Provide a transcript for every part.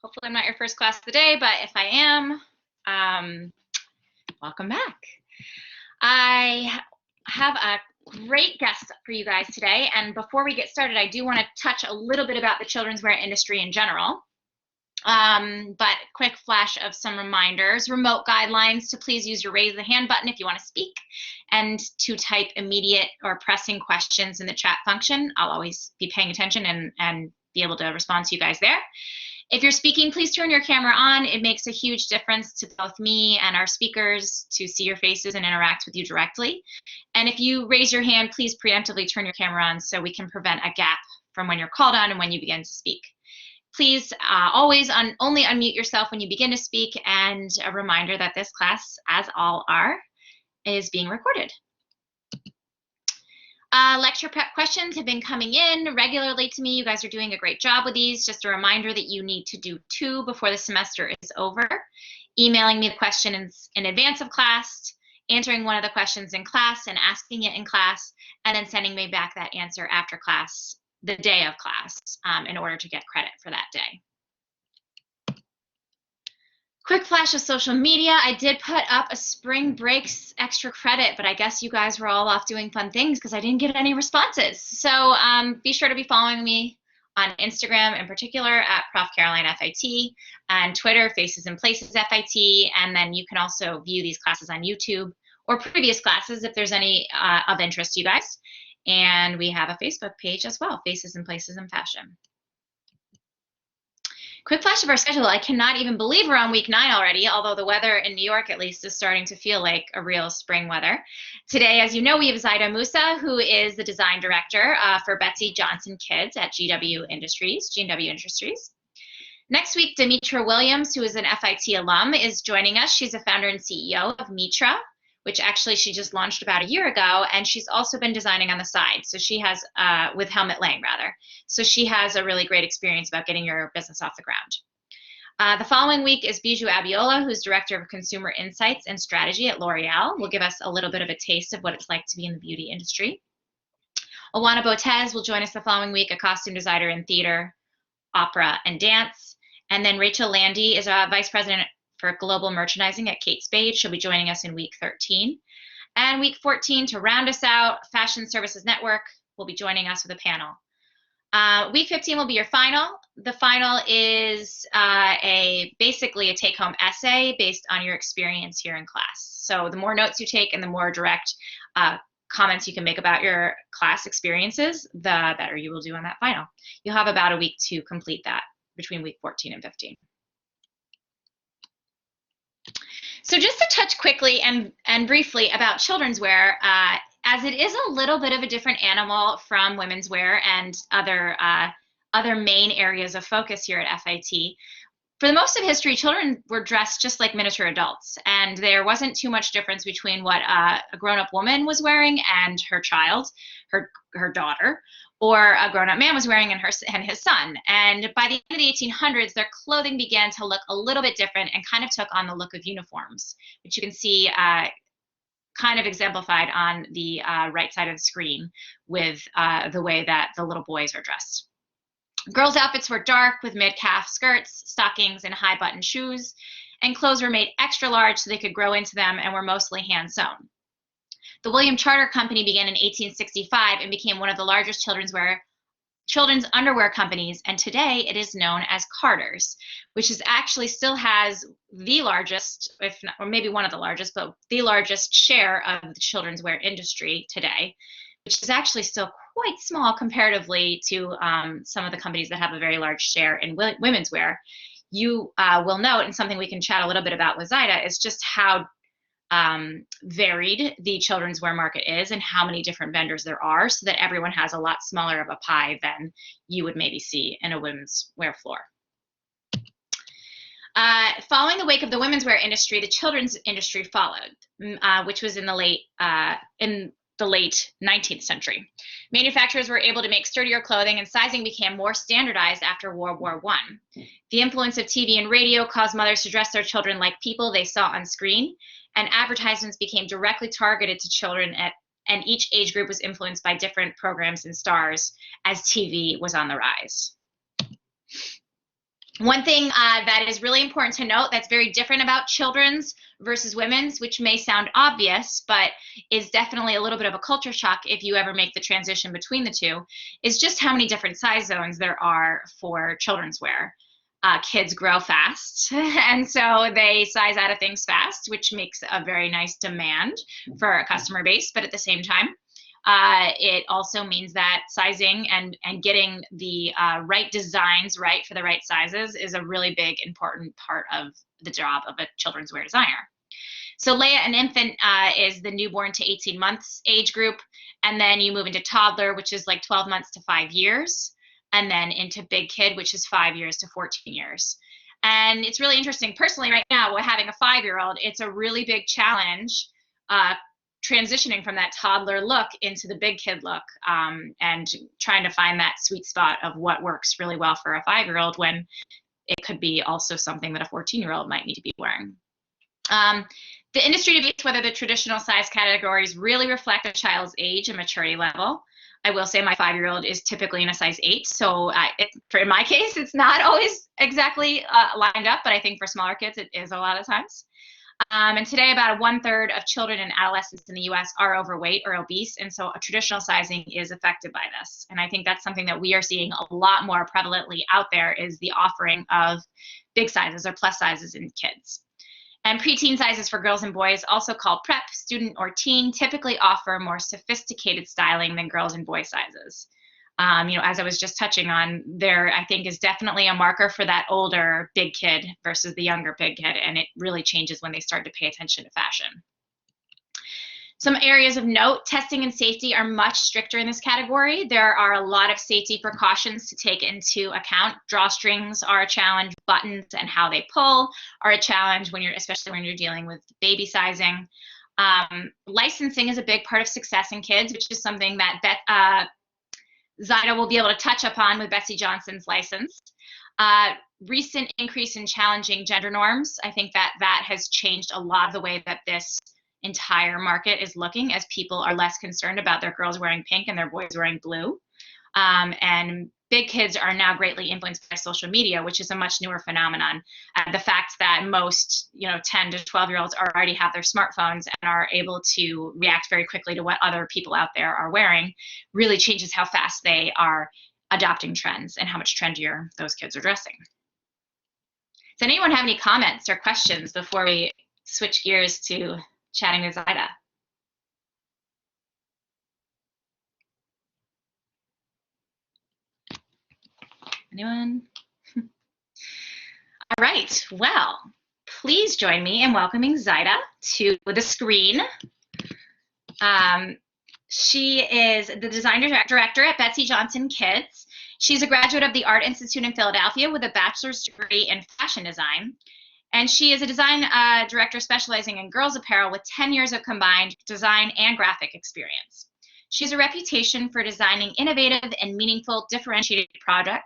Hopefully I'm not your first class of the day, but if I am, welcome back. I have a great guest for you guys today, and before we get started, I do want to touch a little bit about the children's wear industry in general. But quick flash of some reminders. Remote guidelines to please use your raise the hand button if you want to speak, and to type immediate or pressing questions in the chat function. I'll always be paying attention and be able to respond to you guys there. If you're speaking, please turn your camera on. It makes a huge difference to both me and our speakers to see your faces and interact with you directly. And if you raise your hand, please preemptively turn your camera on so we can prevent a gap from when you're called on and when you begin to speak. Please always only unmute yourself when you begin to speak, and a reminder that this class, as all are, is being recorded. Lecture prep questions have been coming in regularly to me. You guys are doing a great job with these. Just a reminder that you need to do 2 before the semester is over. Emailing me the questions in advance of class, answering one of the questions in class and asking it in class, and then sending me back that answer after class, the day of class, in order to get credit for that day. Quick flash of social media. I did put up a spring breaks extra credit, but I guess you guys were all off doing fun things because I didn't get any responses. So be sure to be following me on Instagram in particular at Prof. Caroline FIT, and Twitter, Faces and Places FIT, and then you can also view these classes on YouTube or previous classes if there's any of interest to you guys. And we have a Facebook page as well, Faces and Places in Fashion. Quick flash of our schedule. I cannot even believe we're on week 9 already, although the weather in New York, at least, is starting to feel like a real spring weather. Today, as you know, we have Zaheda Moosa, who is the design director for Betsy Johnson Kids at G&W Industries. Next week, Demetra Williams, who is an FIT alum, is joining us. She's a founder and CEO of Mitra, which actually she just launched about a year ago, and she's also been designing on the side. So she has, with Helmut Lang rather. So she has a really great experience about getting your business off the ground. The following week is Bijou Abiola, who's Director of Consumer Insights and Strategy at L'Oreal. Will give us a little bit of a taste of what it's like to be in the beauty industry. Owana Botez will join us the following week, a costume designer in theater, opera, and dance. And then Rachel Landy is a Vice President for Global Merchandising at Kate Spade. She'll be joining us in week 13. And week 14, to round us out, Fashion Services Network will be joining us with a panel. Week 15 will be your final. The final is basically a take-home essay based on your experience here in class. So the more notes you take and the more direct comments you can make about your class experiences, the better you will do on that final. You'll have about a week to complete that between week 14 and 15. So just to touch quickly and briefly about children's wear, as it is a little bit of a different animal from women's wear and other main areas of focus here at FIT. For the most of history, children were dressed just like miniature adults, and there wasn't too much difference between what a grown-up woman was wearing and her child, her daughter, or a grown-up man was wearing and his son. And by the end of the 1800s, their clothing began to look a little bit different and kind of took on the look of uniforms, which you can see kind of exemplified on the right side of the screen with the way that the little boys are dressed. Girls' outfits were dark with mid-calf skirts, stockings, and high-button shoes, and clothes were made extra large so they could grow into them and were mostly hand-sewn. The William Charter Company began in 1865 and became one of the largest children's underwear companies, and today it is known as Carter's, which is actually still has the largest, if not, or maybe one of the largest, but the largest share of the children's wear industry today, which is actually still quite small comparatively to some of the companies that have a very large share in women's wear. You will note, and something we can chat a little bit about with Zaheda, is just how varied the children's wear market is and how many different vendors there are, so that everyone has a lot smaller of a pie than you would maybe see in a women's wear floor. Following the wake of the women's wear industry, the children's industry followed, which was in the late 19th century. Manufacturers were able to make sturdier clothing, and sizing became more standardized after World War I. The influence of TV and radio caused mothers to dress their children like people they saw on screen, and advertisements became directly targeted to children, and each age group was influenced by different programs and stars as TV was on the rise. One thing that is really important to note that's very different about children's versus women's, which may sound obvious, but is definitely a little bit of a culture shock if you ever make the transition between the two, is just how many different size zones there are for children's wear. Kids grow fast, and so they size out of things fast, which makes a very nice demand for a customer base. But at the same time, it also means that sizing and getting the right designs right for the right sizes is a really big, important part of the job of a children's wear designer. So Leia, an infant, is the newborn to 18 months age group, and then you move into toddler, which is like 12 months to 5 years, and then into big kid, which is 5 years to 14 years. And it's really interesting. Personally, right now, with having a 5-year-old, it's a really big challenge transitioning from that toddler look into the big kid look, and trying to find that sweet spot of what works really well for a 5-year-old when it could be also something that a 14-year-old might need to be wearing. The industry debates whether the traditional size categories really reflect a child's age and maturity level. I will say my 5-year-old is typically in a size 8, so in my case, it's not always exactly lined up, but I think for smaller kids, it is a lot of times. And today, about 1/3 of children and adolescents in the US are overweight or obese, and so a traditional sizing is affected by this. And I think that's something that we are seeing a lot more prevalently out there, is the offering of big sizes or plus sizes in kids. And preteen sizes for girls and boys, also called prep, student, or teen, typically offer more sophisticated styling than girls and boy sizes. As I was just touching on, there I think is definitely a marker for that older big kid versus the younger big kid, and it really changes when they start to pay attention to fashion. Some areas of note: testing and safety are much stricter in this category. There are a lot of safety precautions to take into account. Drawstrings are a challenge, buttons and how they pull are a challenge especially when you're dealing with baby sizing. Licensing is a big part of success in kids, which is something that Zaheda will be able to touch upon with Betsy Johnson's license. Recent increase in challenging gender norms, I think that has changed a lot of the way that this entire market is looking, as people are less concerned about their girls wearing pink and their boys wearing blue. And big kids are now greatly influenced by social media, which is a much newer phenomenon. The fact that most 10 to 12-year-olds already have their smartphones and are able to react very quickly to what other people out there are wearing really changes how fast they are adopting trends and how much trendier those kids are dressing. Does anyone have any comments or questions before we switch gears to chatting with Zaheda? Anyone? All right, well, please join me in welcoming Zaheda to the screen. She is the design director at Betsy Johnson Kids. She's a graduate of the Art Institute in Philadelphia with a bachelor's degree in fashion design. And she is a design director specializing in girls apparel with 10 years of combined design and graphic experience. She has a reputation for designing innovative and meaningful differentiated product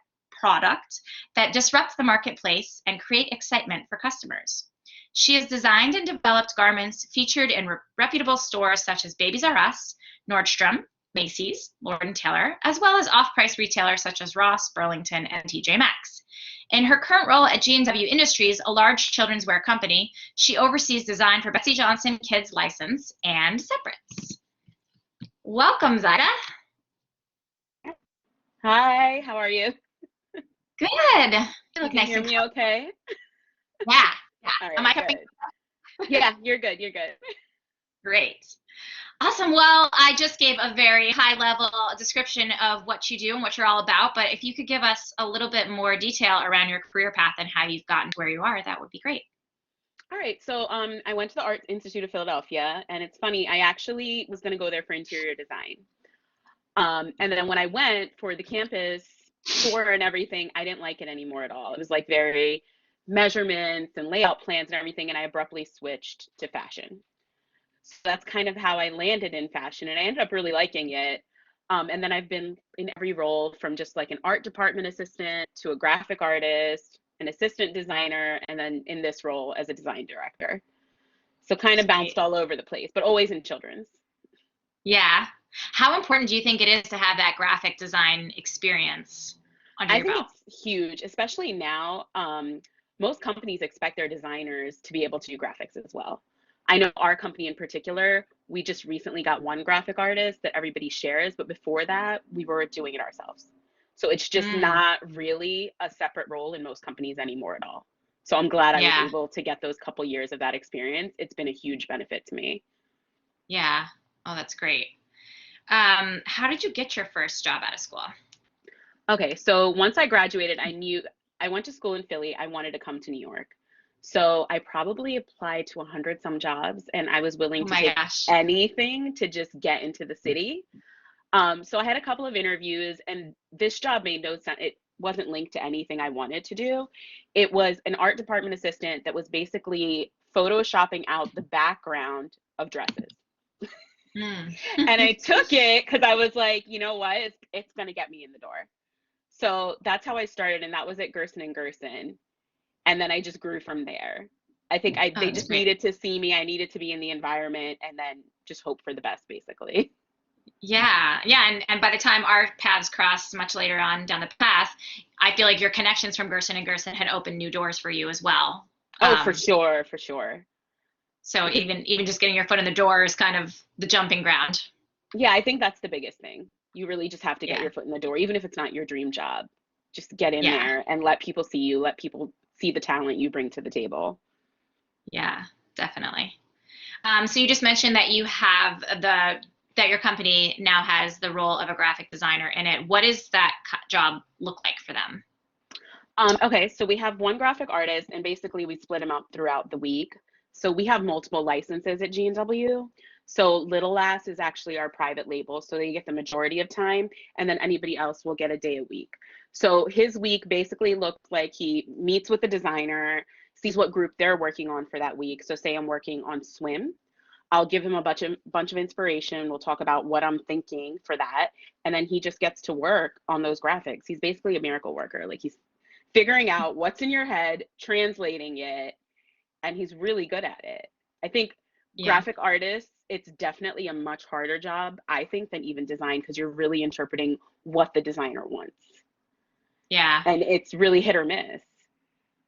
that disrupts the marketplace and create excitement for customers. She has designed and developed garments featured in reputable stores such as Babies R Us, Nordstrom, Macy's, Lord & Taylor, as well as off-price retailers such as Ross, Burlington, and TJ Maxx. In her current role at G&W Industries, a large children's wear company, she oversees design for Betsy Johnson Kids License and Separates. Welcome, Zaheda. Hi, how are you? Good. You can hear me okay? Yeah. All right, Am I coming? Yeah, you're good. You're good. Great. Awesome. Well, I just gave a very high-level description of what you do and what you're all about, but if you could give us a little bit more detail around your career path and how you've gotten to where you are, that would be great. All right, so I went to the Art Institute of Philadelphia, and it's funny, I actually was going to go there for interior design. And then when I went for the campus tour and everything, I didn't like it anymore at all. It was like very measurements and layout plans and everything, and I abruptly switched to fashion. So that's kind of how I landed in fashion, and I ended up really liking it. And then I've been in every role from just like an art department assistant to a graphic artist, an assistant designer, and then in this role as a design director. So kind of bounced all over the place, but always in children's. Yeah. How important do you think it is to have that graphic design experience? under I your think belt? it's huge, especially now. Most companies expect their designers to be able to do graphics as well. I know our company in particular, we just recently got one graphic artist that everybody shares, but before that, we were doing it ourselves. So it's just Mm, not really a separate role in most companies anymore at all. So I'm glad I was yeah, able to get those couple years of that experience. It's been a huge benefit to me. yeah. Oh, that's great. How did you get your first job out of school? Okay, so once I graduated, I knew I went to school in Philly. I wanted to come to New York. So I probably applied to 100 some jobs and I was willing Oh to my take gosh. anything to just get into the city. So I had a couple of interviews and this job made no sense. It wasn't linked to anything I wanted to do. It was an art department assistant that was basically photoshopping out the background of dresses. Mm. And I took it because I was like, you know what? It's going to get me in the door. So that's how I started, and that was at Gerson and Gerson. And then I just grew from there. I think Oh, they that's just great. needed to see me. I needed to be in the environment and then just hope for the best, basically. Yeah, yeah, and by the time our paths crossed much later on down the path, I feel like your connections from Gerson and Gerson had opened new doors for you as well. Oh, for Um, sure, for sure. so Because even just getting your foot in the door is kind of the jumping ground. yeah, I think that's the biggest thing. You really just have to get Yeah, your foot in the door, even if it's not your dream job. Just get in yeah, there and let people see you, let people see the talent you bring to the table. yeah, definitely. So you just mentioned that you have that your company now has the role of a graphic designer in it. What does that job look like for them? Okay, so we have one graphic artist, and basically we split them up throughout the week. So we have multiple licenses at G&W. So Little Lass is actually our private label, so they get the majority of time, and then anybody else will get a day a week. So his week basically looks like he meets with the designer, sees what group they're working on for that week. So say I'm working on swim, I'll give him a bunch of inspiration. We'll talk about what I'm thinking for that, and then he just gets to work on those graphics. He's basically a miracle worker. Like he's figuring out what's in your head, translating it, and he's really good at it. I think Yeah, graphic artists, it's definitely a much harder job, I think, than even design because you're really interpreting what the designer wants. yeah, And it's really hit or miss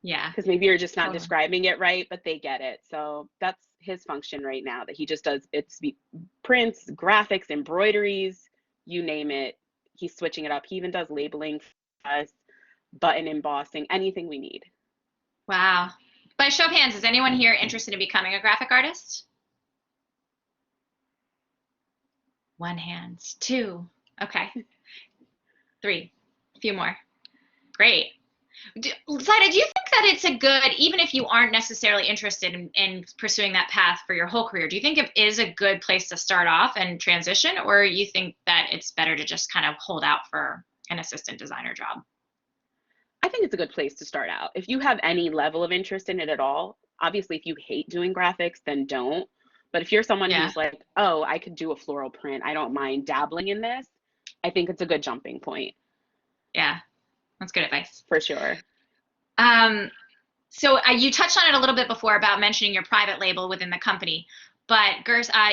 yeah, because maybe you're just not totally. describing it right, but they get it. So that's his function right now that he just does it's prints, graphics, embroideries, you name it. He's switching it up. He even does labeling for us, button embossing, anything we need. Wow. By show of hands, is anyone here interested in becoming a graphic artist? One hand, two. Okay, three. A few more. Great. Zaida, do you think that it's a good, even if you aren't necessarily interested in pursuing that path for your whole career, do you think it is a good place to start off and transition, or you think that it's better to just kind of hold out for an assistant designer job? I think it's a good place to start out. If you have any level of interest in it at all, obviously, if you hate doing graphics, then don't. But if you're someone Yeah, who's like, oh, I could do a floral print, I don't mind dabbling in this, I think it's a good jumping point yeah, that's good advice. for sure. Um, so you touched on it a little bit before about mentioning your private label within the company, but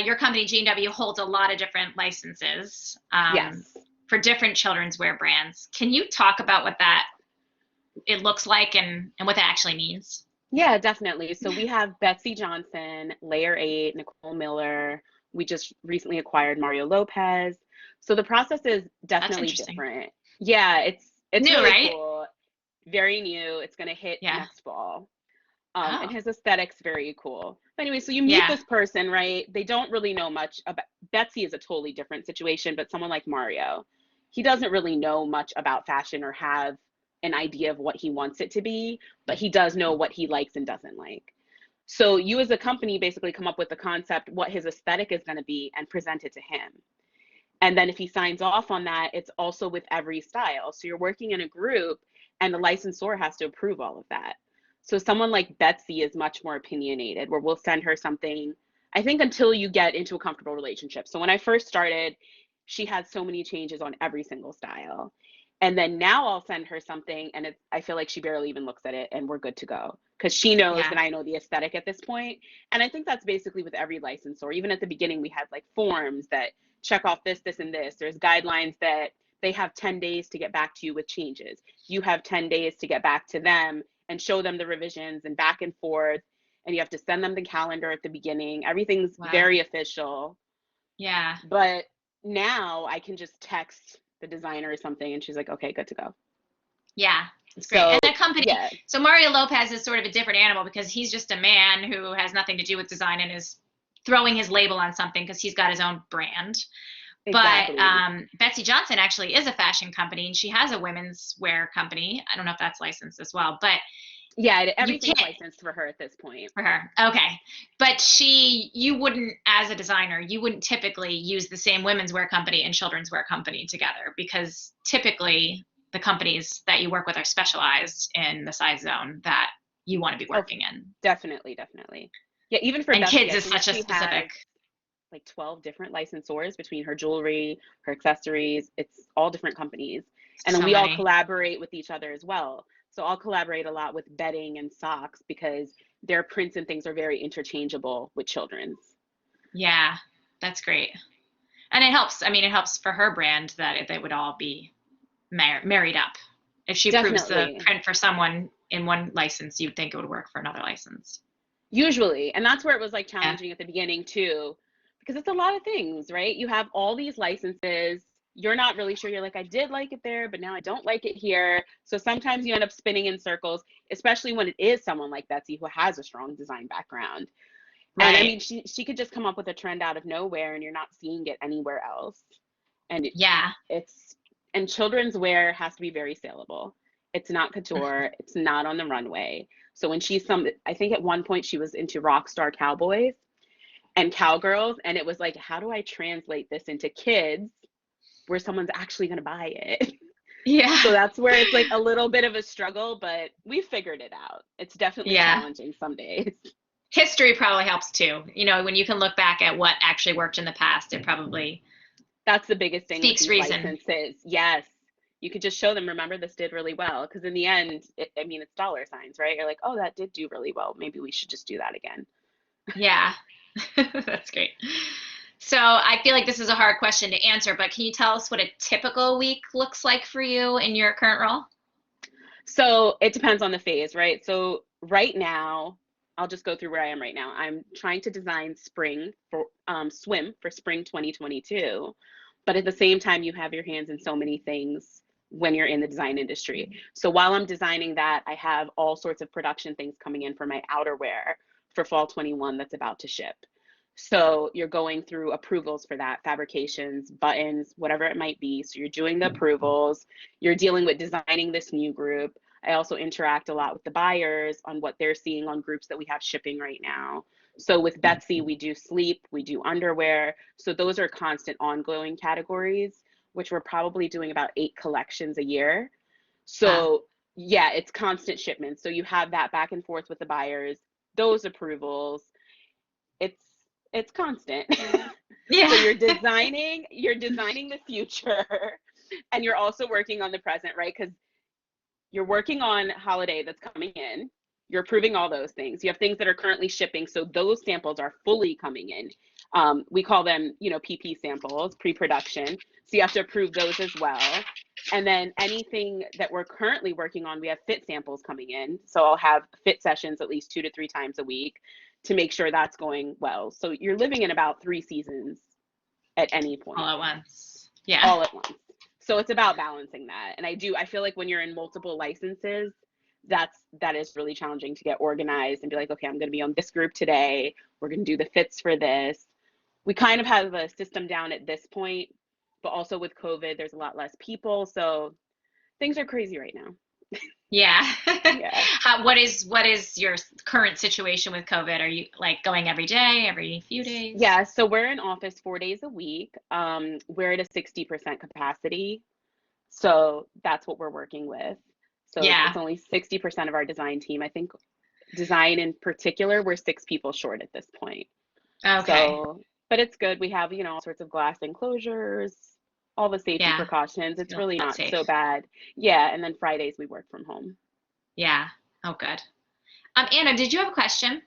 your company G&W holds a lot of different licenses Yes. for different children's wear brands. Can you talk about what that it looks like and what that actually means? Yeah, definitely. So we have Betsy Johnson, Layer 8, Nicole Miller. We just recently acquired Mario Lopez. So the process is That's definitely interesting. different. Yeah, it's New, really right? cool. Very new. It's going to hit Yeah. next fall. And Oh, his aesthetic's very cool. But anyway, so you meet yeah. this person, right? They don't really know much about Betsy is a totally different situation, but someone like Mario, he doesn't really know much about fashion or have an idea of what he wants it to be, but he does know what he likes and doesn't like. So you as a company basically come up with the concept, what his aesthetic is going to be, and present it to him. And then if he signs off on that, it's also with every style. So you're working in a group and the licensor has to approve all of that. So someone like Betsy is much more opinionated, where we'll send her something, I think until you get into a comfortable relationship. So when I first started, she had so many changes on every single style. And then now I'll send her something and I feel like she barely even looks at it and we're good to go because she knows Yeah. that I know the aesthetic at this point. And I think that's basically with every licensor. Even at the beginning, we had like forms that check off this, this, and this. There's guidelines that they have 10 days to get back to you with changes. You have 10 days to get back to them and show them the revisions and back and forth. And you have to send them the calendar at the beginning. Everything's Wow. very official. Yeah. But now I can just text the designer or something and she's like, okay, good to go. Yeah. It's great. So, And the company, yeah, so Mario Lopez is sort of a different animal because he's just a man who has nothing to do with design and is throwing his label on something because he's got his own brand. But exactly. Betsy Johnson actually is a fashion company and she has a women's wear company. I don't know if that's licensed as well, but Yeah, you everything's can't licensed for her at this point. for her. Okay. But you wouldn't, as a designer, you wouldn't typically use the same women's wear company and children's wear company together because typically the companies that you work with are specialized in the size zone that you want to be Oh, working in. definitely, definitely. Yeah, even for And Betsy, kids I is think such a she has specific. like 12 different licensors between her jewelry, her accessories. It's all different companies. And then So we all many. collaborate with each other as well. So I'll collaborate a lot with bedding and socks because their prints and things are very interchangeable with children's. Yeah, that's great. And it helps. I mean, it helps for her brand that they would all be married up. If she approves the Definitely. print for someone in one license, you'd think it would work for another license. Usually. And that's where it was like Yeah. challenging at the beginning too, because it's a lot of things, right? You have all these licenses. You're not really sure. You're like, I did like it there, but now I don't like it here. So sometimes you end up spinning in circles, especially when it is someone like Betsy who has a strong design background. And I Right. mean, she could just come up with a trend out of nowhere and you're not seeing it anywhere else. And Yeah. it's and children's wear has to be very saleable. It's not couture, it's not on the runway. So when I think at one point she was into rock star cowboys and cowgirls, and it was like, how do I translate this into kids where someone's actually going to buy it? Yeah. So that's where it's like a little bit of a struggle, but we figured it out. It's definitely Yeah. challenging some days. History probably helps too. When you can look back at what actually worked in the past, it probably That's the biggest thing with speaks these reason. licenses. Yes. You could just show them, remember, this did really well. Because in the end, I mean, it's dollar signs, right? You're like, oh, that did do really well. Maybe we should just do that again. Yeah. That's great. So I feel like this is a hard question to answer, but can you tell us what a typical week looks like for you in your current role? So it depends on the phase, right? So right now, I'll just go through where I am right now. I'm trying to design swim for spring 2022, but at the same time, you have your hands in so many things when you're in the design industry. So while I'm designing that, I have all sorts of production things coming in for my outerwear for fall 21 that's about to ship. So you're going through approvals for that, fabrications, buttons, whatever it might be. So you're doing the approvals, you're dealing with designing this new group. I also interact a lot with the buyers on what they're seeing on groups that we have shipping right now. So with Betsy, we do sleep, we do underwear. So those are constant ongoing categories, which we're probably doing about 8 collections a year. Wow. So yeah, it's constant shipments. So you have that back and forth with the buyers, those approvals. It's it's constant. So Yeah. you're designing the future and you're also working on the present, right? Because you're working on holiday that's coming in. You're approving all those things. You have things that are currently shipping, so those samples are fully coming in. We call them, PP samples, pre-production. So you have to approve those as well. And then anything that we're currently working on, we have fit samples coming in. So I'll have fit sessions at least 2 to 3 times a week to make sure that's going well. So you're living in about 3 seasons at any All point, at once. Yeah. all at once. So it's about balancing that. And I feel like when you're in multiple licenses, that is really challenging to get organized and be like, okay, I'm going to be on this group today. We're going to do the fits for this. We kind of have a system down at this point, but also with COVID, there's a lot less people. So things are crazy right now. Yeah. Yeah. What is your current situation with COVID? Are you like going every day, every few days? Yeah. So we're in office 4 days a week. We're at a 60% capacity. So that's what we're working with. So it's Yeah. only 60% of our design team. I think design in particular, we're 6 people short at this point. Okay. So, but it's good. We have, all sorts of glass enclosures, all the safety Yeah. precautions. It's Feel really that's not safe. so bad. Yeah. And then Fridays we work from home. Yeah. Oh, good. Anna, did you have a question?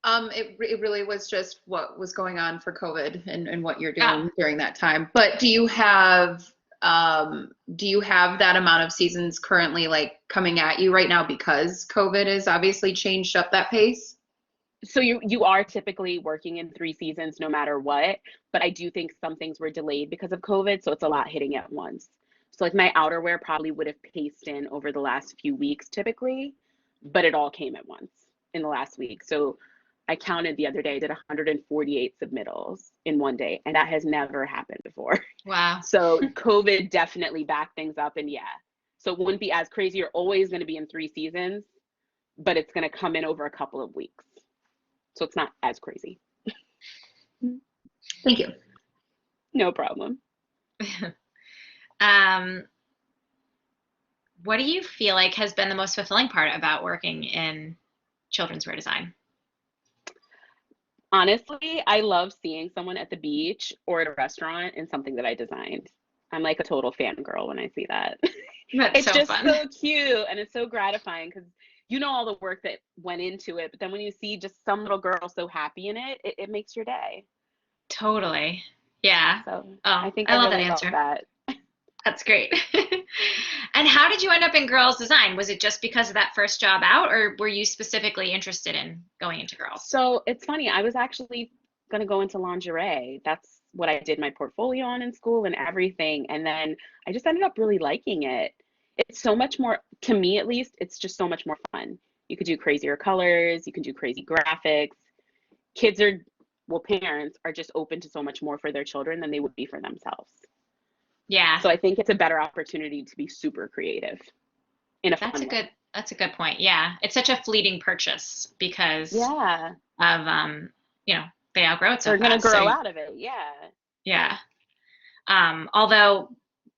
It really was just what was going on for COVID and what you're Oh, doing during that time. But do you have do you have that amount of seasons currently like coming at you right now because COVID has obviously changed up that pace? So you are typically working in 3 seasons no matter what, but I do think some things were delayed because of COVID, so it's a lot hitting at once. So like my outerwear probably would have paced in over the last few weeks typically, but it all came at once in the last week. So I counted the other day, I did 148 submittals in one day, and that has never happened before. Wow. So COVID definitely backed things up, and yeah, so it wouldn't be as crazy. You're always going to be in 3 seasons, but it's going to come in over a couple of weeks. So it's not as crazy. Thank you. No problem. What do you feel like has been the most fulfilling part about working in children's wear design? Honestly, I love seeing someone at the beach or at a restaurant in something that I designed. I'm like a total fangirl when I see that. That's It's so just fun. so cute and it's so gratifying because you know all the work that went into it, but then when you see just some little girl so happy in it, it makes your day. Totally. Yeah. So Oh, I think I I love that really love answer. that. That's great. And how did you end up in girls design? Was it just because of that first job out, or were you specifically interested in going into girls? So it's funny, I was actually going to go into lingerie. That's what I did my portfolio on in school and everything. And then I just ended up really liking it. It's so much more, to me at least, it's just so much more fun. You could do crazier colors, you can do crazy graphics. Kids are, well, parents are just open to so much more for their children than they would be for themselves. Yeah. So I think it's a better opportunity to be super creative in a fun way. That's a good point. Yeah. It's such a fleeting purchase because Yeah, of they outgrow it so they're gonna fast. grow So out of it. Yeah. yeah. Although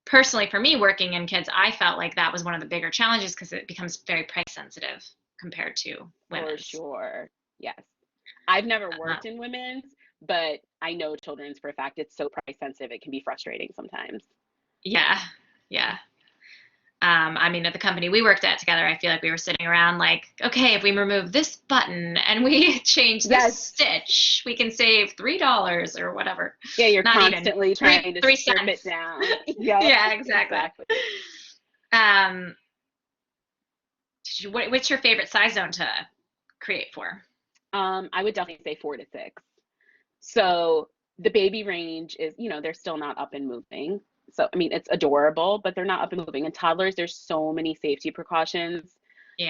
personally for me working in kids, I felt like that was one of the bigger challenges because it becomes very price sensitive compared to For women's. sure. Yes. I've never Uh, worked in women's, but I know children's for a fact. It's so price sensitive. It can be frustrating sometimes. yeah. Yeah. I mean, at the company we worked at together, I feel like we were sitting around like, okay, if we remove this button and we change this Yes. stitch, we can save $3 or whatever. Yeah, you're Not even constantly trying to three strip it cents. down. Yep. Yeah, exactly. Exactly. Um, what's your favorite size zone to create for? I would definitely say 4 to 6. So the baby range is, they're still not up and moving. So, I mean, it's adorable, but they're not up and moving. And toddlers, there's so many safety precautions.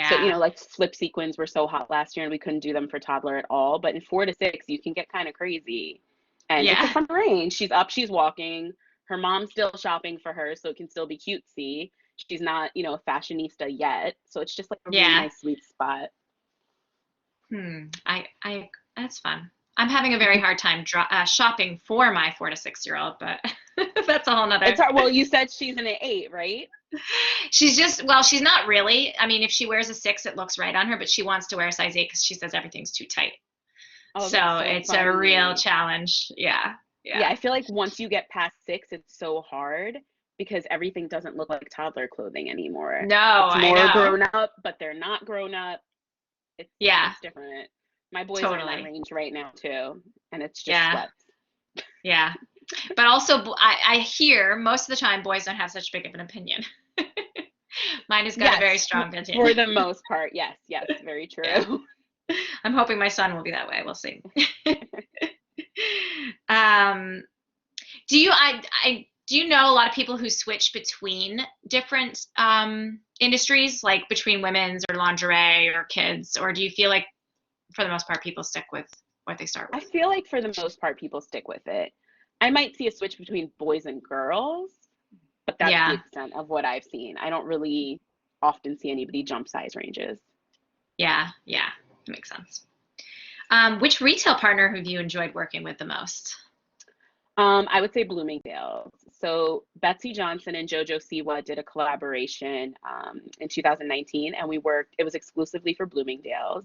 So, Yeah. like flip sequins were so hot last year and we couldn't do them for toddler at all. But in 4 to 6, you can get kind of crazy. And it's a Yeah. fun range. She's up, she's walking. Her mom's still shopping for her, so it can still be cutesy. She's not, a fashionista yet. So it's just like a really Yeah. nice sweet spot. That's fun. I'm having a very hard time shopping for my 4 to 6 year old, but that's a whole nother. It's hard. Well, you said she's in an 8, right? She's not really. I mean, if she wears a 6, it looks right on her, but she wants to wear a size 8 because she says everything's too tight. Oh, So that's so it's a real funny. challenge. Yeah. Yeah, Yeah. I feel like once you get past 6, it's so hard because everything doesn't look like toddler clothing anymore. No, It's I more know. grown up, but they're not grown up. Yeah, It's different. My boys are in that totally. range right now too, and it's just Yeah. sweats. Yeah. But also, I hear most of the time boys don't have such big of an opinion. Mine has got a very Yes, strong for opinion. the most part. Yes, yes, very Yeah. true. I'm hoping my son will be that way. We'll see. um, do you know a lot of people who switch between different industries, like between women's or lingerie or kids, or do you feel like for the most part people stick with what they start I with? feel like for the most part, people stick with it. I might see a switch between boys and girls, but that's the Yeah, extent of what I've seen. I don't really often see anybody jump size ranges. yeah, that makes sense. Which retail partner have you enjoyed working with the most? I would say Bloomingdale's. So Betsy Johnson and JoJo Siwa did a collaboration in 2019, and it was exclusively for Bloomingdale's.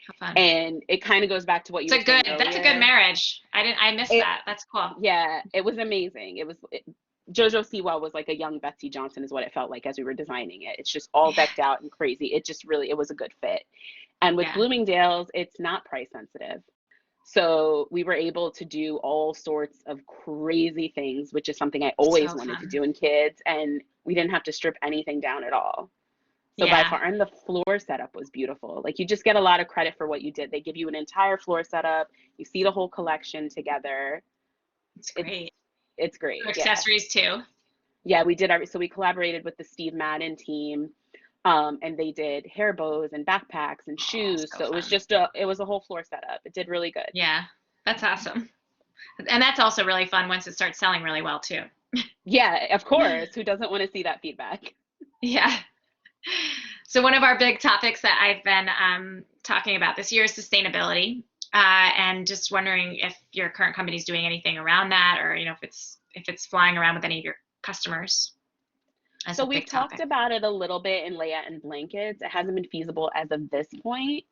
How fun. And it kind of goes back to what you were saying That's a good earlier. marriage. I missed It, that. That's cool. yeah, it was amazing. JoJo Siwa was like a young Betsy Johnson, is what it felt like as we were designing it. It's just all Yeah, decked out and crazy. It just really, it was a good fit. And with yeah, Bloomingdale's, it's not price sensitive. So we were able to do all sorts of crazy things, which is something I always So wanted to fun. do in kids. And we didn't have to strip anything down at all. So by Yeah, far, and the floor setup was beautiful. Like you just get a lot of credit for what you did. They give you an entire floor setup. You see the whole collection together. it's It's great. it's great. Yeah. Accessories too. Yeah, we did so we collaborated with the Steve Madden team. And they did hair bows and backpacks and Oh, shoes. so So it was fun. just it was a whole floor setup. It did really good. Yeah, that's awesome. And that's also really fun once it starts selling really well too. Yeah, of course. Who doesn't want to see that feedback? Yeah. So one of our big topics that I've been talking about this year is sustainability, and just wondering if your current company is doing anything around that, or if it's flying around with any of your customers as So a we've big talked topic. about it a little bit in Leia and blankets. It hasn't been feasible as of this point.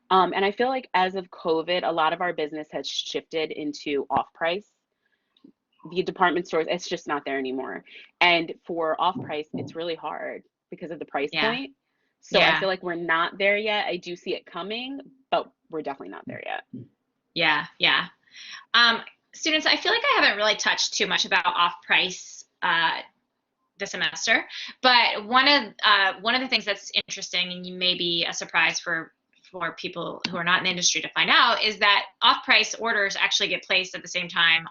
And I feel like as of COVID, a lot of our business has shifted into off price. The department stores, it's just not there anymore. And for off price, it's really hard because of the price Yeah, point. So I yeah, feel like we're not there yet. I do see it coming, but we're definitely not there yet. yeah, yeah. Um, Students, I feel like I haven't really touched too much about off price this semester, but one of the things that's interesting, and you may be a surprise for people who are not in the industry to find out, is that off price orders actually get placed at the same time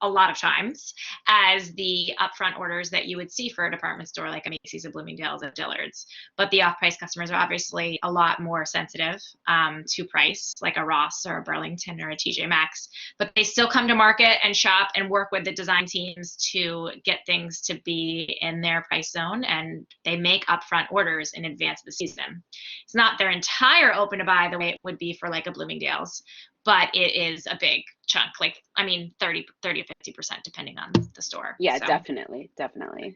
a lot of times as the upfront orders that you would see for a department store like a Macy's, a Bloomingdale's, a Dillard's. But the off-price customers are obviously a lot more sensitive to price, like a Ross or a Burlington or a TJ Maxx. But they still come to market and shop and work with the design teams to get things to be in their price zone, and they make upfront orders in advance of the season. It's not their entire open to buy the way it would be for like a Bloomingdale's, but it is a big chunk, like, I mean, 30 or 50% depending on the store. Yeah, So definitely, definitely.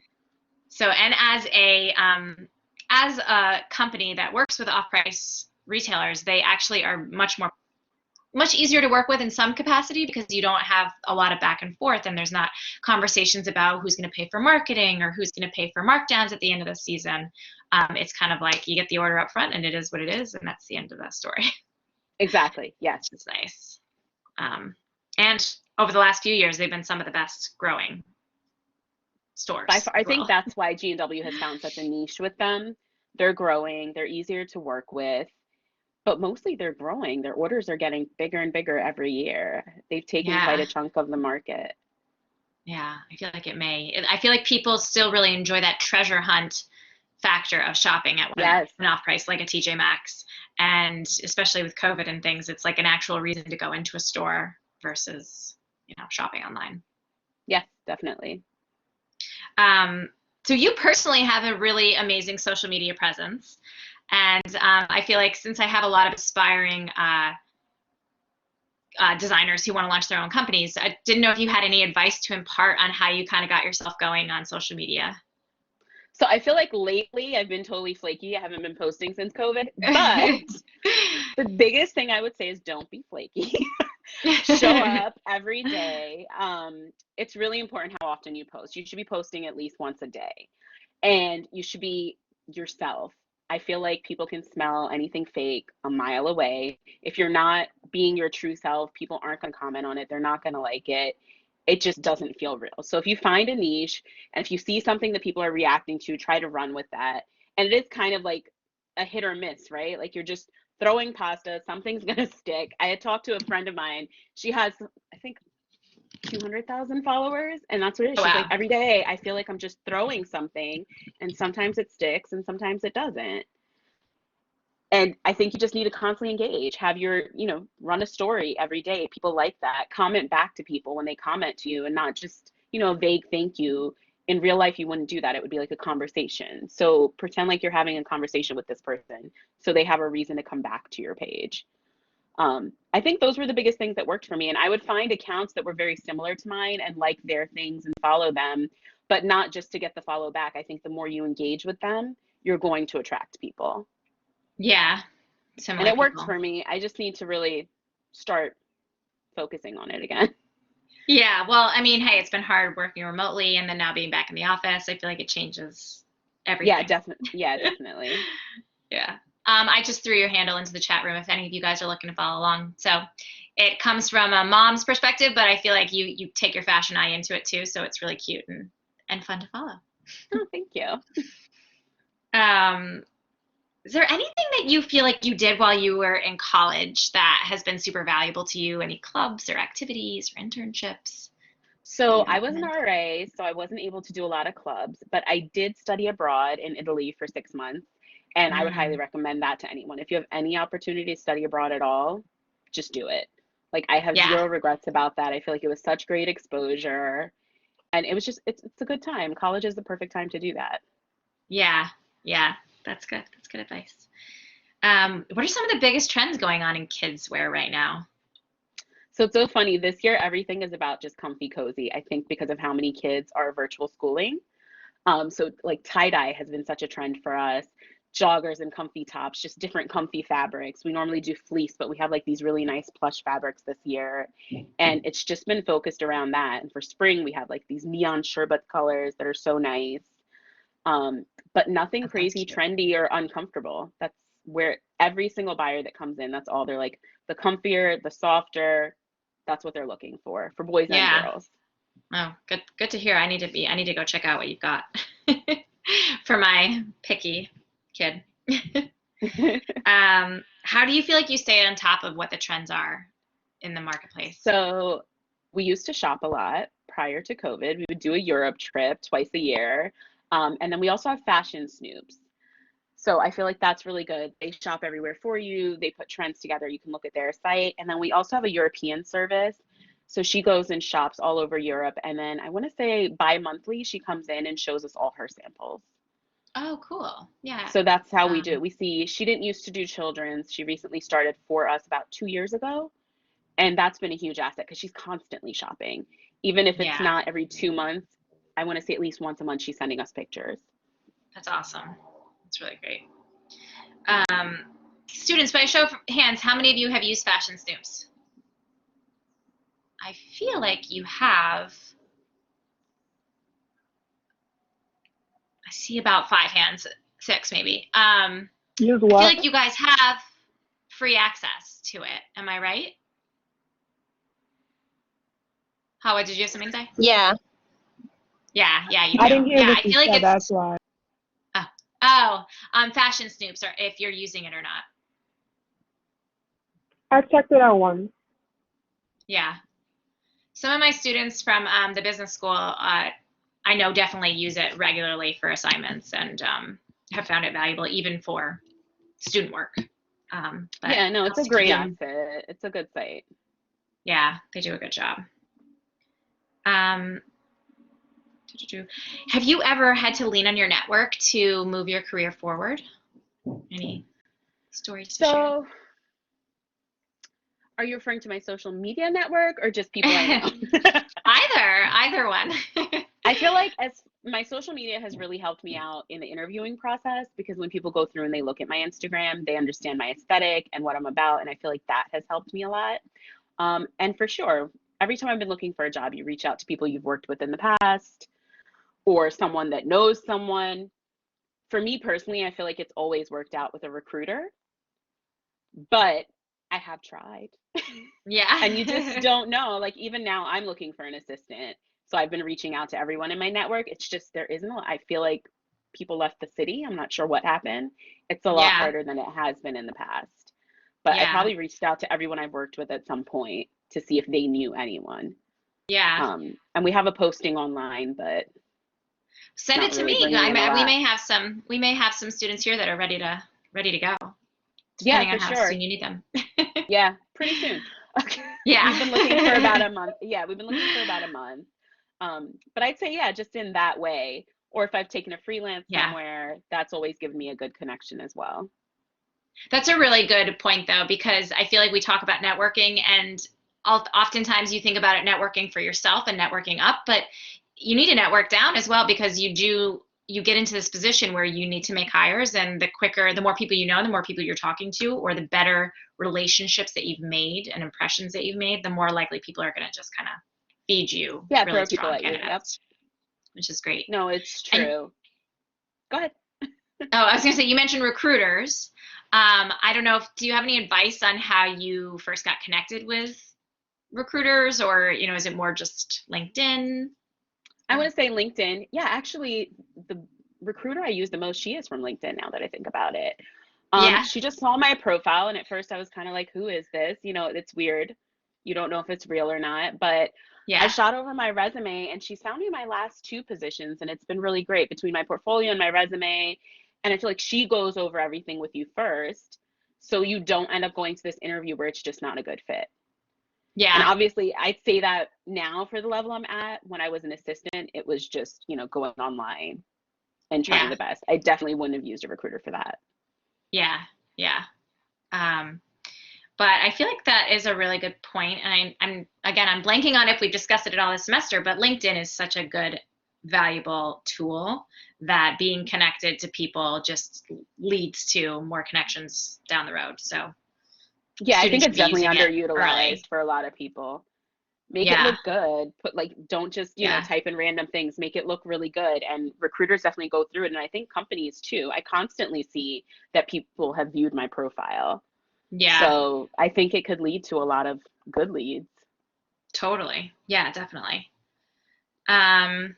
and as a company that works with off-price retailers, they actually are much easier to work with in some capacity, because you don't have a lot of back and forth, and there's not conversations about who's going to pay for marketing or who's going to pay for markdowns at the end of the season. It's kind of like you get the order up front and it is what it is, and that's the end of that story. Exactly. Yes. Which is nice. And over the last few years, they've been some of the best growing By stores far, I as think well. that's why G&W has found such a niche with them. They're growing, they're easier to work with, but mostly they're growing. Their orders are getting bigger and bigger every year. They've taken quite Yeah, a chunk of the market. yeah. I feel like it may. I feel like people still really enjoy that treasure hunt factor of shopping at Yes. an off price like a TJ Maxx, and especially with COVID and things, it's like an actual reason to go into a store versus shopping online. Yes, definitely. Um, so you personally have a really amazing social media presence, and I feel like since I have a lot of aspiring designers who want to launch their own companies, I didn't know if you had any advice to impart on how you kind of got yourself going on social media. So I feel like lately I've been totally flaky. I haven't been posting since COVID, but the biggest thing I would say is don't be flaky. Show up every day. It's really important how often you post. You should be posting at least once a day, and you should be yourself. I feel like people can smell anything fake a mile away. If you're not being your true self, people aren't going to comment on it. They're not going to like it. It just doesn't feel real. So if you find a niche and if you see something that people are reacting to, try to run with that. And it is kind of like a hit or miss, right? Like you're just throwing pasta, something's going to stick. I had talked to a friend of mine. She has, I think, 200,000 followers, and that's what it is. Oh, She's like, wow. every day I feel like I'm just throwing something, and sometimes it sticks and sometimes it doesn't. And I think you just need to constantly engage, have your, run a story every day. People like that. Comment back to people when they comment to you, and not just, a vague thank you. In real life, you wouldn't do that. It would be like a conversation. So pretend like you're having a conversation with this person so they have a reason to come back to your page. I think those were the biggest things that worked for me. And I would find accounts that were very similar to mine and like their things and follow them, but not just to get the follow back. I think the more you engage with them, you're going to attract people. Yeah, And similar it works people. for me. I just need to really start focusing on it again. Yeah, well, I mean, hey, it's been hard working remotely and then now being back in the office. I feel like it changes Yeah, everything. definitely. Yeah, definitely. Yeah. I just threw your handle into the chat room if any of you guys are looking to follow along. So it comes from a mom's perspective, but I feel like you take your fashion eye into it too, so it's really cute and fun to follow. Oh, thank you. Is there anything that you feel like you did while you were in college that has been super valuable to you? Any clubs or activities or internships? So you I was an recommend? RA, so I wasn't able to do a lot of clubs, but I did study abroad in Italy for 6 months, and I would highly Mm, recommend that to anyone. If you have any opportunity to study abroad at all, just do it. Like I have yeah, zero regrets about that. I feel like it was such great exposure, and it was just it's a good time. College is the perfect time to do that. yeah, yeah. That's good. That's good advice. What are some of the biggest trends going on in kids wear right now? So it's so funny. This year, everything is about just comfy cozy. I think because of how many kids are virtual schooling. So like tie dye has been such a trend for us. Joggers and comfy tops, just different comfy fabrics. We normally do fleece, but we have like these really nice plush fabrics this year. And it's just been focused around that. And for spring, we have like these neon sherbet colors that are so nice. Um, but nothing Oh, that's crazy cute. trendy or uncomfortable. That's where every single buyer that comes in, that's all they're like, the comfier, the softer, that's what they're looking for boys and Yeah. girls. Oh, good to hear. I need to go check out what you've got for my picky kid. How do you feel like you stay on top of what the trends are in the marketplace? So we used to shop a lot prior to COVID. We would do a Europe trip twice a year. And then we also have fashion snoops. So I feel like that's really good. They shop everywhere for you. They put trends together. You can look at their site. And then we also have a European service. So she goes and shops all over Europe. And then I want to say bi-monthly, she comes in and shows us all her samples. Oh, cool. Yeah. So that's how we do it. Um, We see she didn't used to do children's. She recently started for us about 2 years ago. And that's been a huge asset because she's constantly shopping. Even if it's yeah, not every 2 months, I want to say at least once a month she's sending us pictures. that's awesome. That's really great. Um, Students, by a show of hands, how many of you have used Fashion Snoops? I feel like you have. I see about 5 hands, 6 maybe. Use I feel what? like you guys have free access to it. Am I right? Howard, did you have something to say? Yeah. Yeah, you I do. didn't hear Yeah, what I you feel like said, that's it's why. oh, oh, Fashion Snoops, or if you're using it or not. I checked it out once. Yeah, some of my students from the business school, I know definitely use it regularly for assignments and have found it valuable even for student work. But Yeah, no, it's a helps to keep great you in, asset. It's a good site. yeah, they do a good job. Um, have you ever had to lean on your network to move your career forward? Any stories to share? So are you referring to my social media network or just people I know? Either one. I feel like as my social media has really helped me out in the interviewing process because when people go through and they look at my Instagram, they understand my aesthetic and what I'm about. And I feel like that has helped me a lot. And for sure, every time I've been looking for a job, you reach out to people you've worked with in the past or someone that knows someone. For me personally, I feel like it's always worked out with a recruiter, but I have tried. And you just Yeah. don't know. Like even now, I'm looking for an assistant. So I've been reaching out to everyone in my network. It's just there isn't a lot. I feel like people left the city. I'm not sure what happened. It's a lot Yeah. harder than it has been in the past. But I Yeah. probably reached out to everyone I've worked with at some point to see if they knew anyone. Yeah. And we have a posting online, but it's Send it not to really me. bringing in a lot. We may have some students here that are ready to go, Yeah, depending on for how sure. soon you need them. Yeah, pretty soon. Okay. We've been looking for about Yeah. a month. Yeah, we've been looking for about a month. But I'd say, yeah, just in that way. Or if I've taken a freelance Yeah. somewhere, that's always given me a good connection as well. That's a really good point, though, because I feel like we talk about networking, and oftentimes you think about it networking for yourself and networking up, but you need to network down as well because you get into this position where you need to make hires, and the more people you know, the more people you're talking to, or the better relationships that you've made and impressions that you've made, the more likely people are going to just kind of feed you Yeah, really throw people strong at you. Yep. candidates, which is great. No, it's And true. Go ahead. oh, I was going to say, you mentioned recruiters. I don't know do you have any advice on how you first got connected with recruiters, or, is it more just LinkedIn? I want to say LinkedIn. Yeah, actually, the recruiter I use the most, she is from LinkedIn now that I think about it. Yeah. She just saw my profile, and at first I was kind of like, who is this? It's weird. You don't know if it's real or not, but I Yeah. shot over my resume and she found me my last two positions, and it's been really great between my portfolio and my resume. And I feel like she goes over everything with you first, so you don't end up going to this interview where it's just not a good fit. And Yeah. obviously, I'd say that now for the level I'm at. When I was an assistant, it was just, going online and trying Yeah. the best. I definitely wouldn't have used a recruiter for that. Yeah. Yeah. Um, but I feel like that is a really good point. And I'm blanking on if we've discussed it at all this semester, but LinkedIn is such a good, valuable tool that being connected to people just leads to more connections down the road. So Yeah, I think students should it's be definitely using it underutilized early. for a lot of people. Make it Yeah. look good. Put like, don't just, Yeah. type in random things. Make it look really good. And recruiters definitely go through it. And I think companies too. I constantly see that people have viewed my profile. Yeah. So I think it could lead to a lot of good leads. Totally. Yeah, definitely. Um,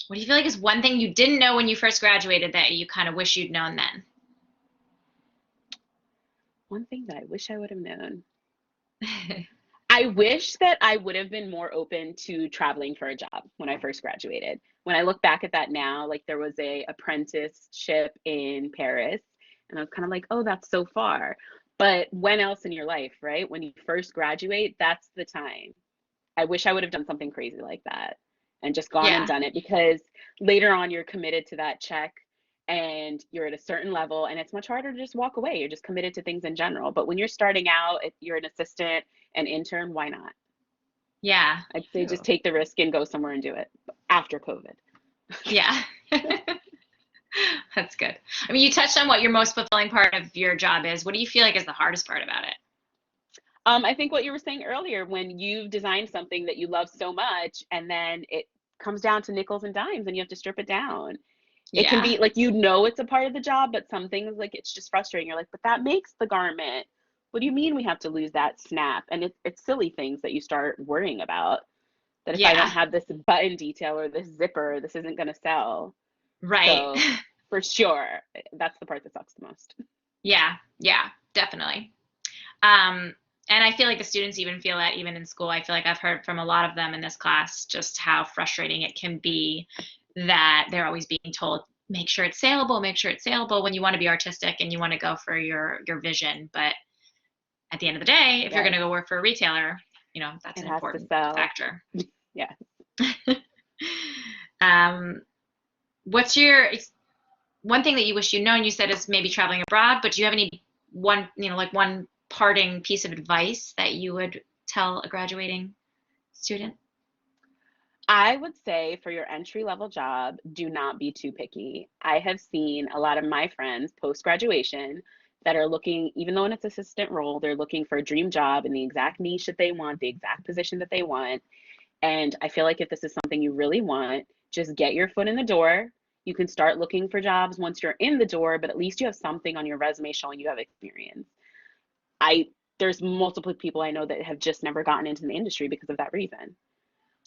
what do you feel like is one thing you didn't know when you first graduated that you kind of wish you'd known then? One thing that I wish I would have known. I wish that I would have been more open to traveling for a job when I first graduated. When I look back at that now, like there was a apprenticeship in Paris, and I was kind of like, oh, that's so far. But when else in your life, right? When you first graduate, that's the time. I wish I would have done something crazy like that and just gone and Yeah. done it, because later on you're committed to that check and you're at a certain level, and it's much harder to just walk away. You're just committed to things in general. But when you're starting out, if you're an assistant, an intern, why not? Yeah. I'd say just True. take the risk and go somewhere and do it after COVID. Yeah. That's good. I mean, you touched on what your most fulfilling part of your job is. What do you feel like is the hardest part about it? I think what you were saying earlier, when you've designed something that you love so much and then it comes down to nickels and dimes and you have to strip it down. It can Yeah. be like, it's a part of the job, but some things, like, it's just frustrating. You're like, but that makes the garment. What do you mean we have to lose that snap? And it's silly things that you start worrying about. That if I don't Yeah. have this button detail or this zipper, this isn't going to sell. Right. So for sure, that's the part that sucks the most. Yeah. Yeah. Definitely. Um, and I feel like the students even feel that even in school. I feel like I've heard from a lot of them in this class just how frustrating it can be that they're always being told, make sure it's saleable, make sure it's saleable, when you want to be artistic and you want to go for your vision. But at the end of the day, if you're going Yes, to go work for a retailer, that's it an has to important sell. factor. Yeah. Um, what's one thing that you wish you'd known? You said is maybe traveling abroad, but do you have any one parting piece of advice that you would tell a graduating student? I would say for your entry level job, do not be too picky. I have seen a lot of my friends post graduation that are looking, even though it's assistant role, they're looking for a dream job in the exact niche that they want, the exact position that they want. And I feel like if this is something you really want, just get your foot in the door. You can start looking for jobs once you're in the door, but at least you have something on your resume showing you have experience. I There's multiple people I know that have just never gotten into the industry because of that reason.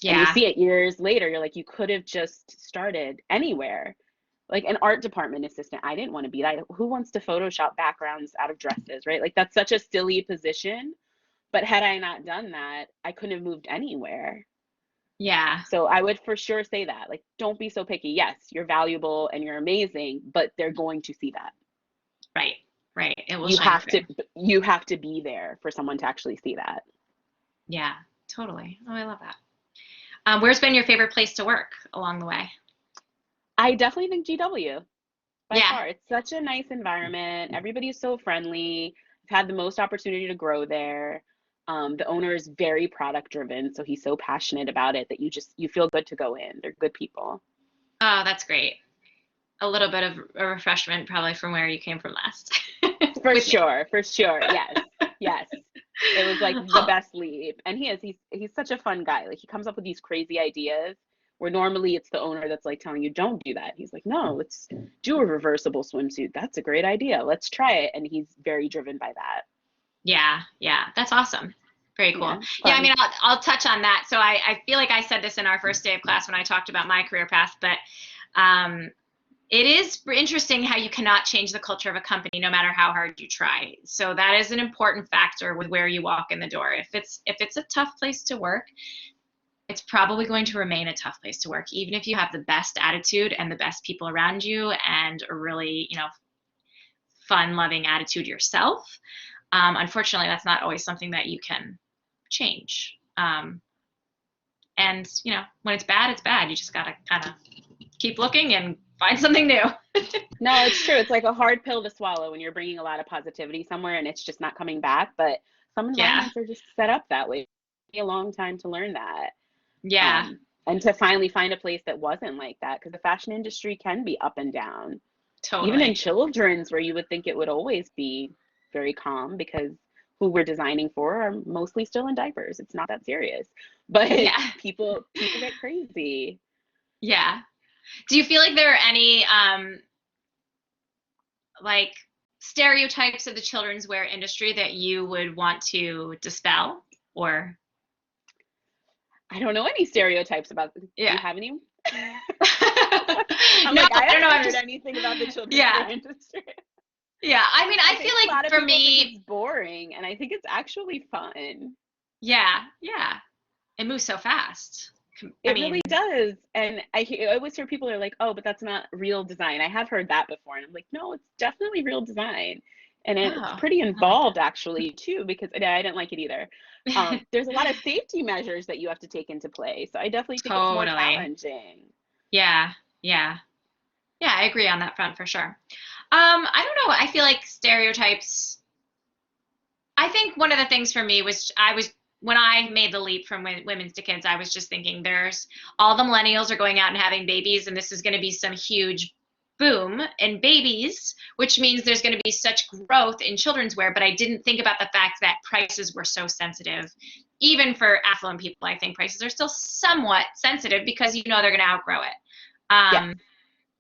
And you Yeah. see it years later, you're like, you could have just started anywhere. Like an art department assistant, I didn't want to be that. Who wants to Photoshop backgrounds out of dresses, right? Like that's such a silly position. But had I not done that, I couldn't have moved anywhere. Yeah. So I would for sure say that. Like, don't be so picky. Yes, you're valuable and you're amazing, but they're going to see that. Right. Right. It will You shine have to through. you have to be there for someone to actually see that. Yeah. Totally. Oh, I love that. Where's been your favorite place to work along the way? I definitely think GW by Yeah. far. It's such a nice environment. Everybody's so friendly. I've had the most opportunity to grow there. The owner is very product driven, so he's so passionate about it that you feel good to go in. They're good people. Oh, that's great. A little bit of a refreshment probably from where you came from last. For With me. sure, for sure. Yes. Yes. It was like the Oh, best leap. And he's such a fun guy. Like he comes up with these crazy ideas, where normally it's the owner that's like telling you don't do that. He's like, no, let's do a reversible swimsuit. That's a great idea. Let's try it. And he's very driven by that. Yeah, that's awesome. Very cool. Yeah, I mean, I'll touch on that. So I feel like I said this in our first day of class when I talked about my career path, but it is interesting how you cannot change the culture of a company no matter how hard you try. So that is an important factor with where you walk in the door. If it's a tough place to work, it's probably going to remain a tough place to work, even if you have the best attitude and the best people around you and a really, fun, loving attitude yourself. Unfortunately, that's not always something that you can change. And, when it's bad, it's bad. You just got to kind of keep looking and find something new. No, it's true. It's like a hard pill to swallow when you're bringing a lot of positivity somewhere and it's just not coming back. But some environments are just set up that way. It took me a long time to learn that. Yeah. And to finally find a place that wasn't like that, because the fashion industry can be up and down. Totally. Even in children's, where you would think it would always be very calm because who we're designing for are mostly still in diapers. It's not that serious. But people get crazy. Yeah. Do you feel like there are any like stereotypes of the children's wear industry that you would want to dispel, or? I don't know any stereotypes about. Do you have any? I don't know. I've heard anything about the children's wear industry. Yeah, I mean, I feel like for me, it's boring, and I think it's actually fun. Yeah, it moves so fast. It really does. And I always hear people are like, oh, but that's not real design. I have heard that before. And I'm like, no, it's definitely real design. And it's pretty involved, actually, too, because I didn't like it either. There's a lot of safety measures that you have to take into play. So I definitely think it's more challenging. Yeah, I agree on that front for sure. I don't know. I feel like stereotypes. I think one of the things for me was when I made the leap from women's to kids, I was just thinking there's all the millennials are going out and having babies, and this is going to be some huge boom in babies, which means there's going to be such growth in children's wear. But I didn't think about the fact that prices were so sensitive. Even for affluent people, I think prices are still somewhat sensitive because they're going to outgrow it.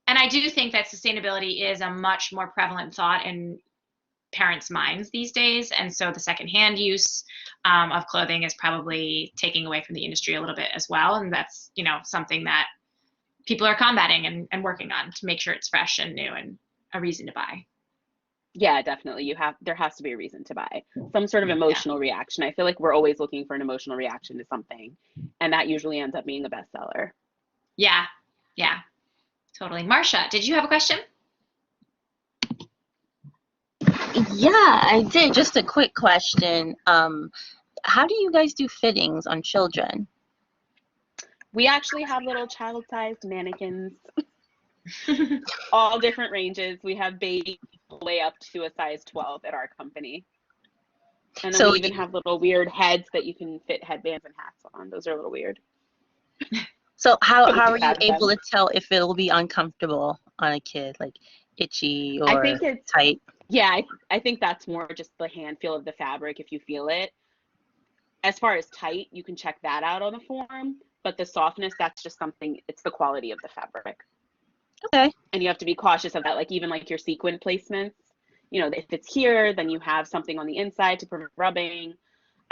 And I do think that sustainability is a much more prevalent thought in parents' minds these days. And so the secondhand use of clothing is probably taking away from the industry a little bit as well. And that's, something that people are combating and working on to make sure it's fresh and new and a reason to buy. Yeah, definitely. There has to be a reason to buy. Some sort of emotional reaction. I feel like we're always looking for an emotional reaction to something. And that usually ends up being a bestseller. Yeah. Totally. Marsha, did you have a question? Yeah, I did. Just a quick question. How do you guys do fittings on children? We actually have little child-sized mannequins, all different ranges. We have baby all the way up to a size 12 at our company. And then we even have little weird heads that you can fit headbands and hats on. Those are a little weird. So how are you able to tell if it'll be uncomfortable on a kid, like itchy or I think it's tight? Yeah, I think that's more just the hand feel of the fabric if you feel it. As far as tight, you can check that out on the form, but the softness, that's just something, it's the quality of the fabric. Okay. And you have to be cautious of that, like even like your sequin placements. If it's here, then you have something on the inside to prevent rubbing.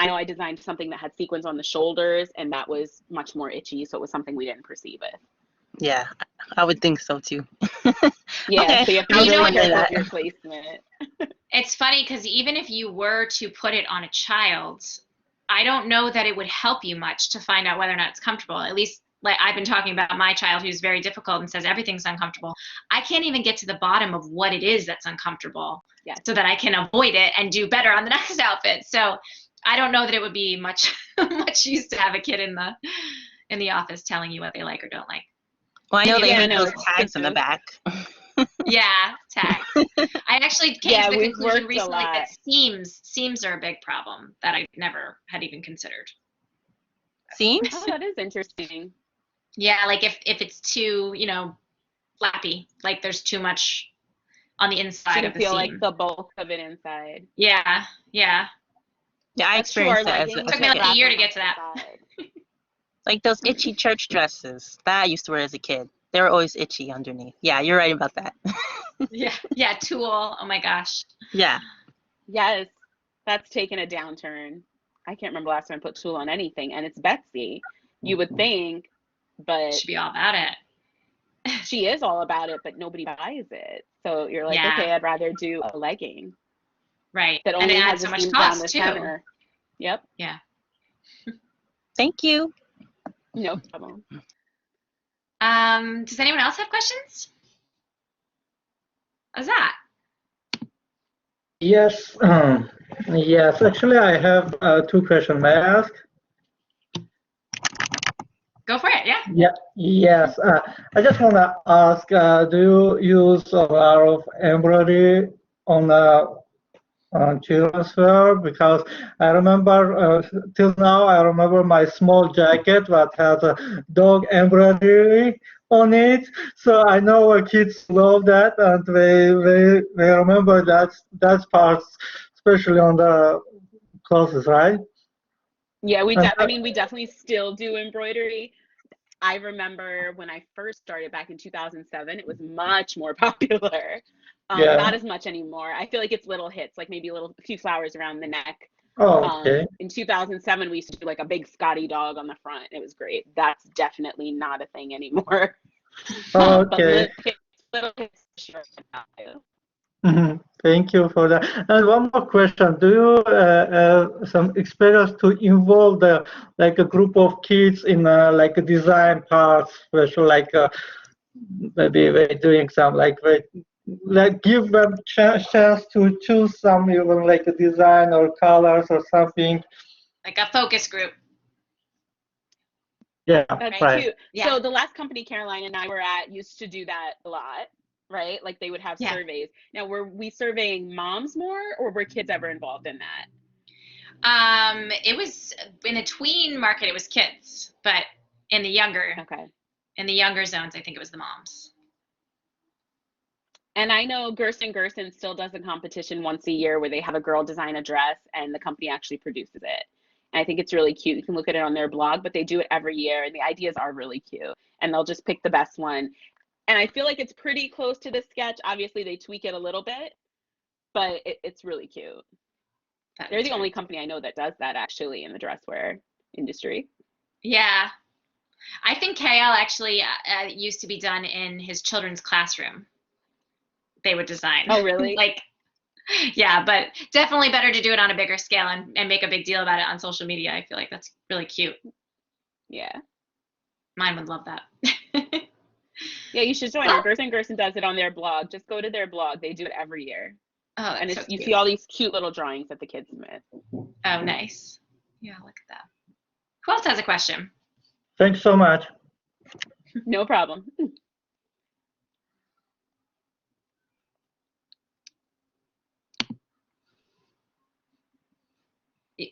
I know I designed something that had sequins on the shoulders, and that was much more itchy, so it was something we didn't perceive it. Yeah, I would think so too. Yeah, okay. so you have to be really careful of your placement. It's funny because even if you were to put it on a child, I don't know that it would help you much to find out whether or not it's comfortable. At least, like I've been talking about my child who's very difficult and says everything's uncomfortable. I can't even get to the bottom of what it is that's uncomfortable so that I can avoid it and do better on the next outfit. So I don't know that it would be much use to have a kid in the office telling you what they like or don't like. Well, I know they have those tags in the back. Yeah, tags. I actually came to the conclusion recently that seams are a big problem that I never had even considered. Seams? Oh, that is interesting. Yeah, like if it's too, flappy, like there's too much on the inside of the seam. Feel like the bulk of it inside. Yeah. Yeah, I experienced that. It took me like a year to get to that. Like those itchy church dresses that I used to wear as a kid. They were always itchy underneath. Yeah, you're right about that. Yeah, tulle. Oh my gosh. Yeah. Yes, that's taken a downturn. I can't remember last time I put tulle on anything, and it's Betsy. You would think, but Should be all about it. she is all about it, but nobody buys it. So you're like, Yeah. okay, I'd rather do a legging Right. that And only it has adds so a much seam down cost the too. center. Yep, Yeah. Thank you. no problem. Does anyone else have questions? How's that? Yes, yes. Actually, I have two questions. May I ask? Go for it. Yeah. Yeah, yes. I just want to ask, do you use a lot of embroidery on children's wear? Because I remember, till now, I remember my small jacket that has a dog embroidery on it. So I know kids love that, and they remember that part, especially on the clothes, right? Yeah, And I mean, we definitely still do embroidery. I remember when I first started back in 2007, it was much more popular. yeah. Not as much anymore. I feel like it's little hits, like maybe a few flowers around the neck. Oh, okay. In 2007, we used to do like a big Scotty dog on the front. It was great. That's definitely not a thing anymore. But Okay. little hits, sure. Mhm. Thank you for that. And one more question: do you some experience to involve like a group of kids in like a design parts, especially like maybe we're doing some like give them chance to choose some even like a design or colors or something. Like a focus group. Yeah, That's right. cute. Yeah. So the last company Caroline and I were at used to do that a lot, right? Like they would have Yeah. surveys. Now, were we surveying moms more, or were kids ever involved in that? It was in a tween market, it was kids, but in the younger zones, I think it was the moms. And I know Gerson still does a competition once a year where they have a girl design a dress and the company actually produces it. And I think it's really cute. You can look at it on their blog, but they do it every year and the ideas are really cute. And they'll just pick the best one. And I feel like it's pretty close to the sketch. Obviously, they tweak it a little bit, but it's really cute. They're the only company I know that does that actually in the dresswear industry. Yeah. I think KL actually used to be done in his children's classroom. They would design. Oh, really? Like, yeah, but definitely better to do it on a bigger scale and make a big deal about it on social media. I feel like that's really cute. Yeah. Mine would love that. Yeah, you should join her. Gerson does it on their blog. Just go to their blog. They do it every year. Oh, that's and so you cute. see all these cute little drawings that the kids submit. Oh, nice. Yeah, look at that. Who else has a question? Thanks so much. No problem.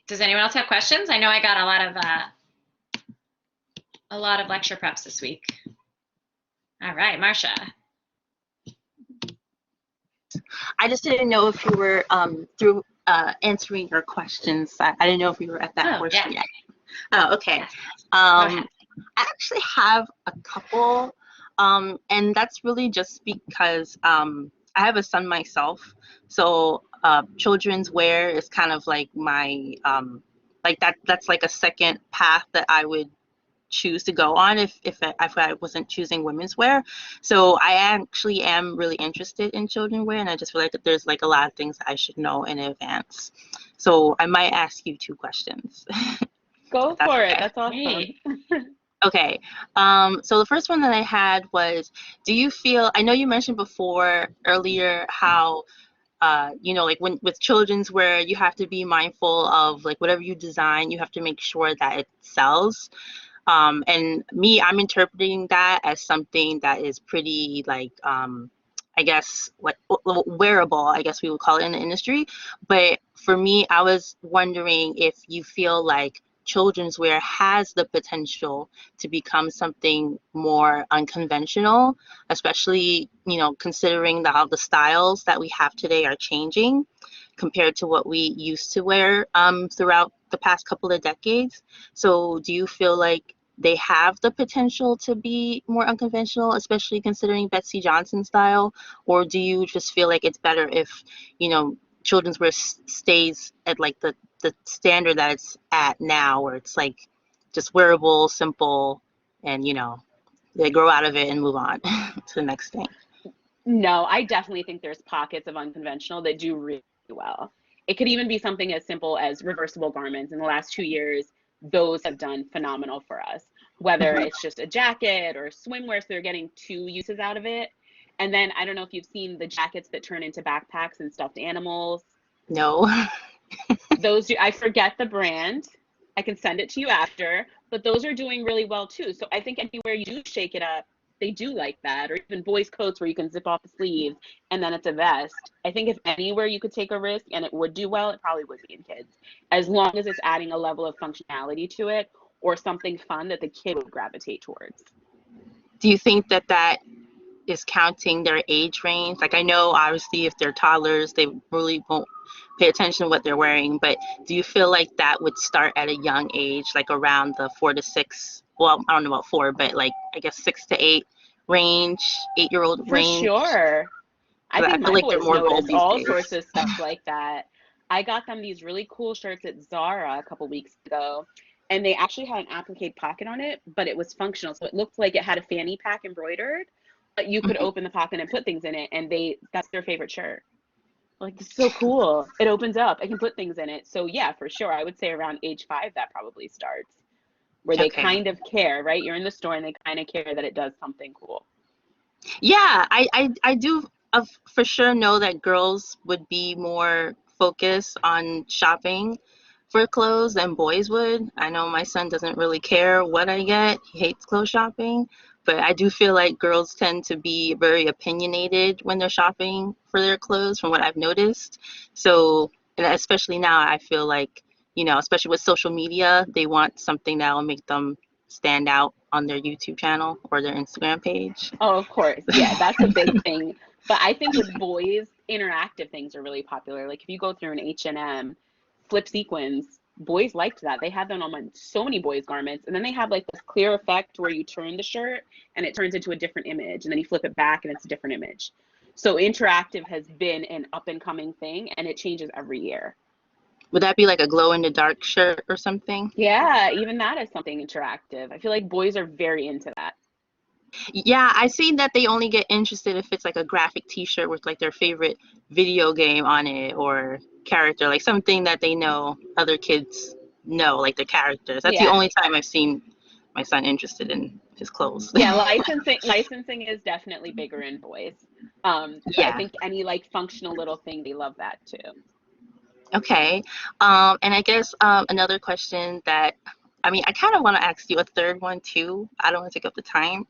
Does anyone else have questions? I know I got a lot of lecture preps this week. All right, Marcia. I just didn't know if you were through answering your questions. I didn't know if you were at that portion yet. Oh, okay. I actually have a couple, and that's really just because I have a son myself. So children's wear is kind of like my like that's like a second path that I would choose to go on if I wasn't choosing women's wear. So I actually am really interested in children's wear, and I just feel like there's like a lot of things that I should know in advance. So I might ask you two questions. Go for it. That's awesome. Okay. So the first one that I had was, do you feel, I know you mentioned earlier how you know, like with children's wear, you have to be mindful of like whatever you design, you have to make sure that it sells. And I'm interpreting that as something that is pretty like, I guess, like wearable, I guess we would call it in the industry. But for me, I was wondering if you feel like children's wear has the potential to become something more unconventional, especially, you know, considering how the styles that we have today are changing compared to what we used to wear throughout the past couple of decades. So do you feel like they have the potential to be more unconventional, especially considering Betsy Johnson style? Or do you just feel like it's better if, children's wear stays at like the standard that it's at now, where it's like just wearable, simple, and they grow out of it and move on to the next thing? No, I definitely think there's pockets of unconventional that do really well. It could even be something as simple as reversible garments. In the last 2 years, those have done phenomenal for us, whether it's just a jacket or swimwear, so they're getting two uses out of it. And then I don't know if you've seen the jackets that turn into backpacks and stuffed animals. No. Those I forget the brand. I can send it to you after, but those are doing really well too. So I think anywhere you do shake it up, they do like that. Or even boys' coats where you can zip off the sleeves and then it's a vest. I think if anywhere you could take a risk and it would do well, it probably would be in kids, as long as it's adding a level of functionality to it or something fun that the kid would gravitate towards. Do you think that is counting their age range? Like, I know obviously if they're toddlers, they really won't pay attention to what they're wearing, but do you feel like that would start at a young age, like around the 4 to 6, well, I don't know about 4, but like I guess 6 to 8 range, 8-year-old For range? sure. I think feel my like they're boys more bold notice these all days. sorts of stuff like that. I got them these really cool shirts at Zara a couple weeks ago, and they actually had an applique pocket on it, but it was functional. So it looked like it had a fanny pack embroidered, but you could open the pocket and put things in it, and that's their favorite shirt. Like, this is so cool. It opens up. I can put things in it. So yeah, for sure. I would say around age 5, that probably starts, where they Okay. kind of care, right? You're in the store and they kind of care that it does something cool. Yeah, I do for sure know that girls would be more focused on shopping for clothes than boys would. I know my son doesn't really care what I get. He hates clothes shopping, but I do feel like girls tend to be very opinionated when they're shopping for their clothes, from what I've noticed. So, and especially now, I feel like, especially with social media, they want something that will make them stand out on their YouTube channel or their Instagram page. Oh, of course. Yeah, that's a big thing. But I think with boys, interactive things are really popular. Like if you go through an H&M, flip sequins, boys liked that. They had them on so many boys' garments. And then they have like this clear effect where you turn the shirt and it turns into a different image. And then you flip it back and it's a different image. So interactive has been an up and coming thing, and it changes every year. Would that be like a glow in the dark shirt or something? Yeah, even that is something interactive. I feel like boys are very into that. Yeah, I see that they only get interested if it's like a graphic t-shirt with like their favorite video game on it or character, like something that they know other kids know, like the characters. That's the Yeah. only time I've seen my son interested in his clothes. Yeah, licensing is definitely bigger in boys. But I Yeah. think any like functional little thing, they love that too. Okay. And I guess another question that, I kind of want to ask you a third one too. I don't want to take up the time.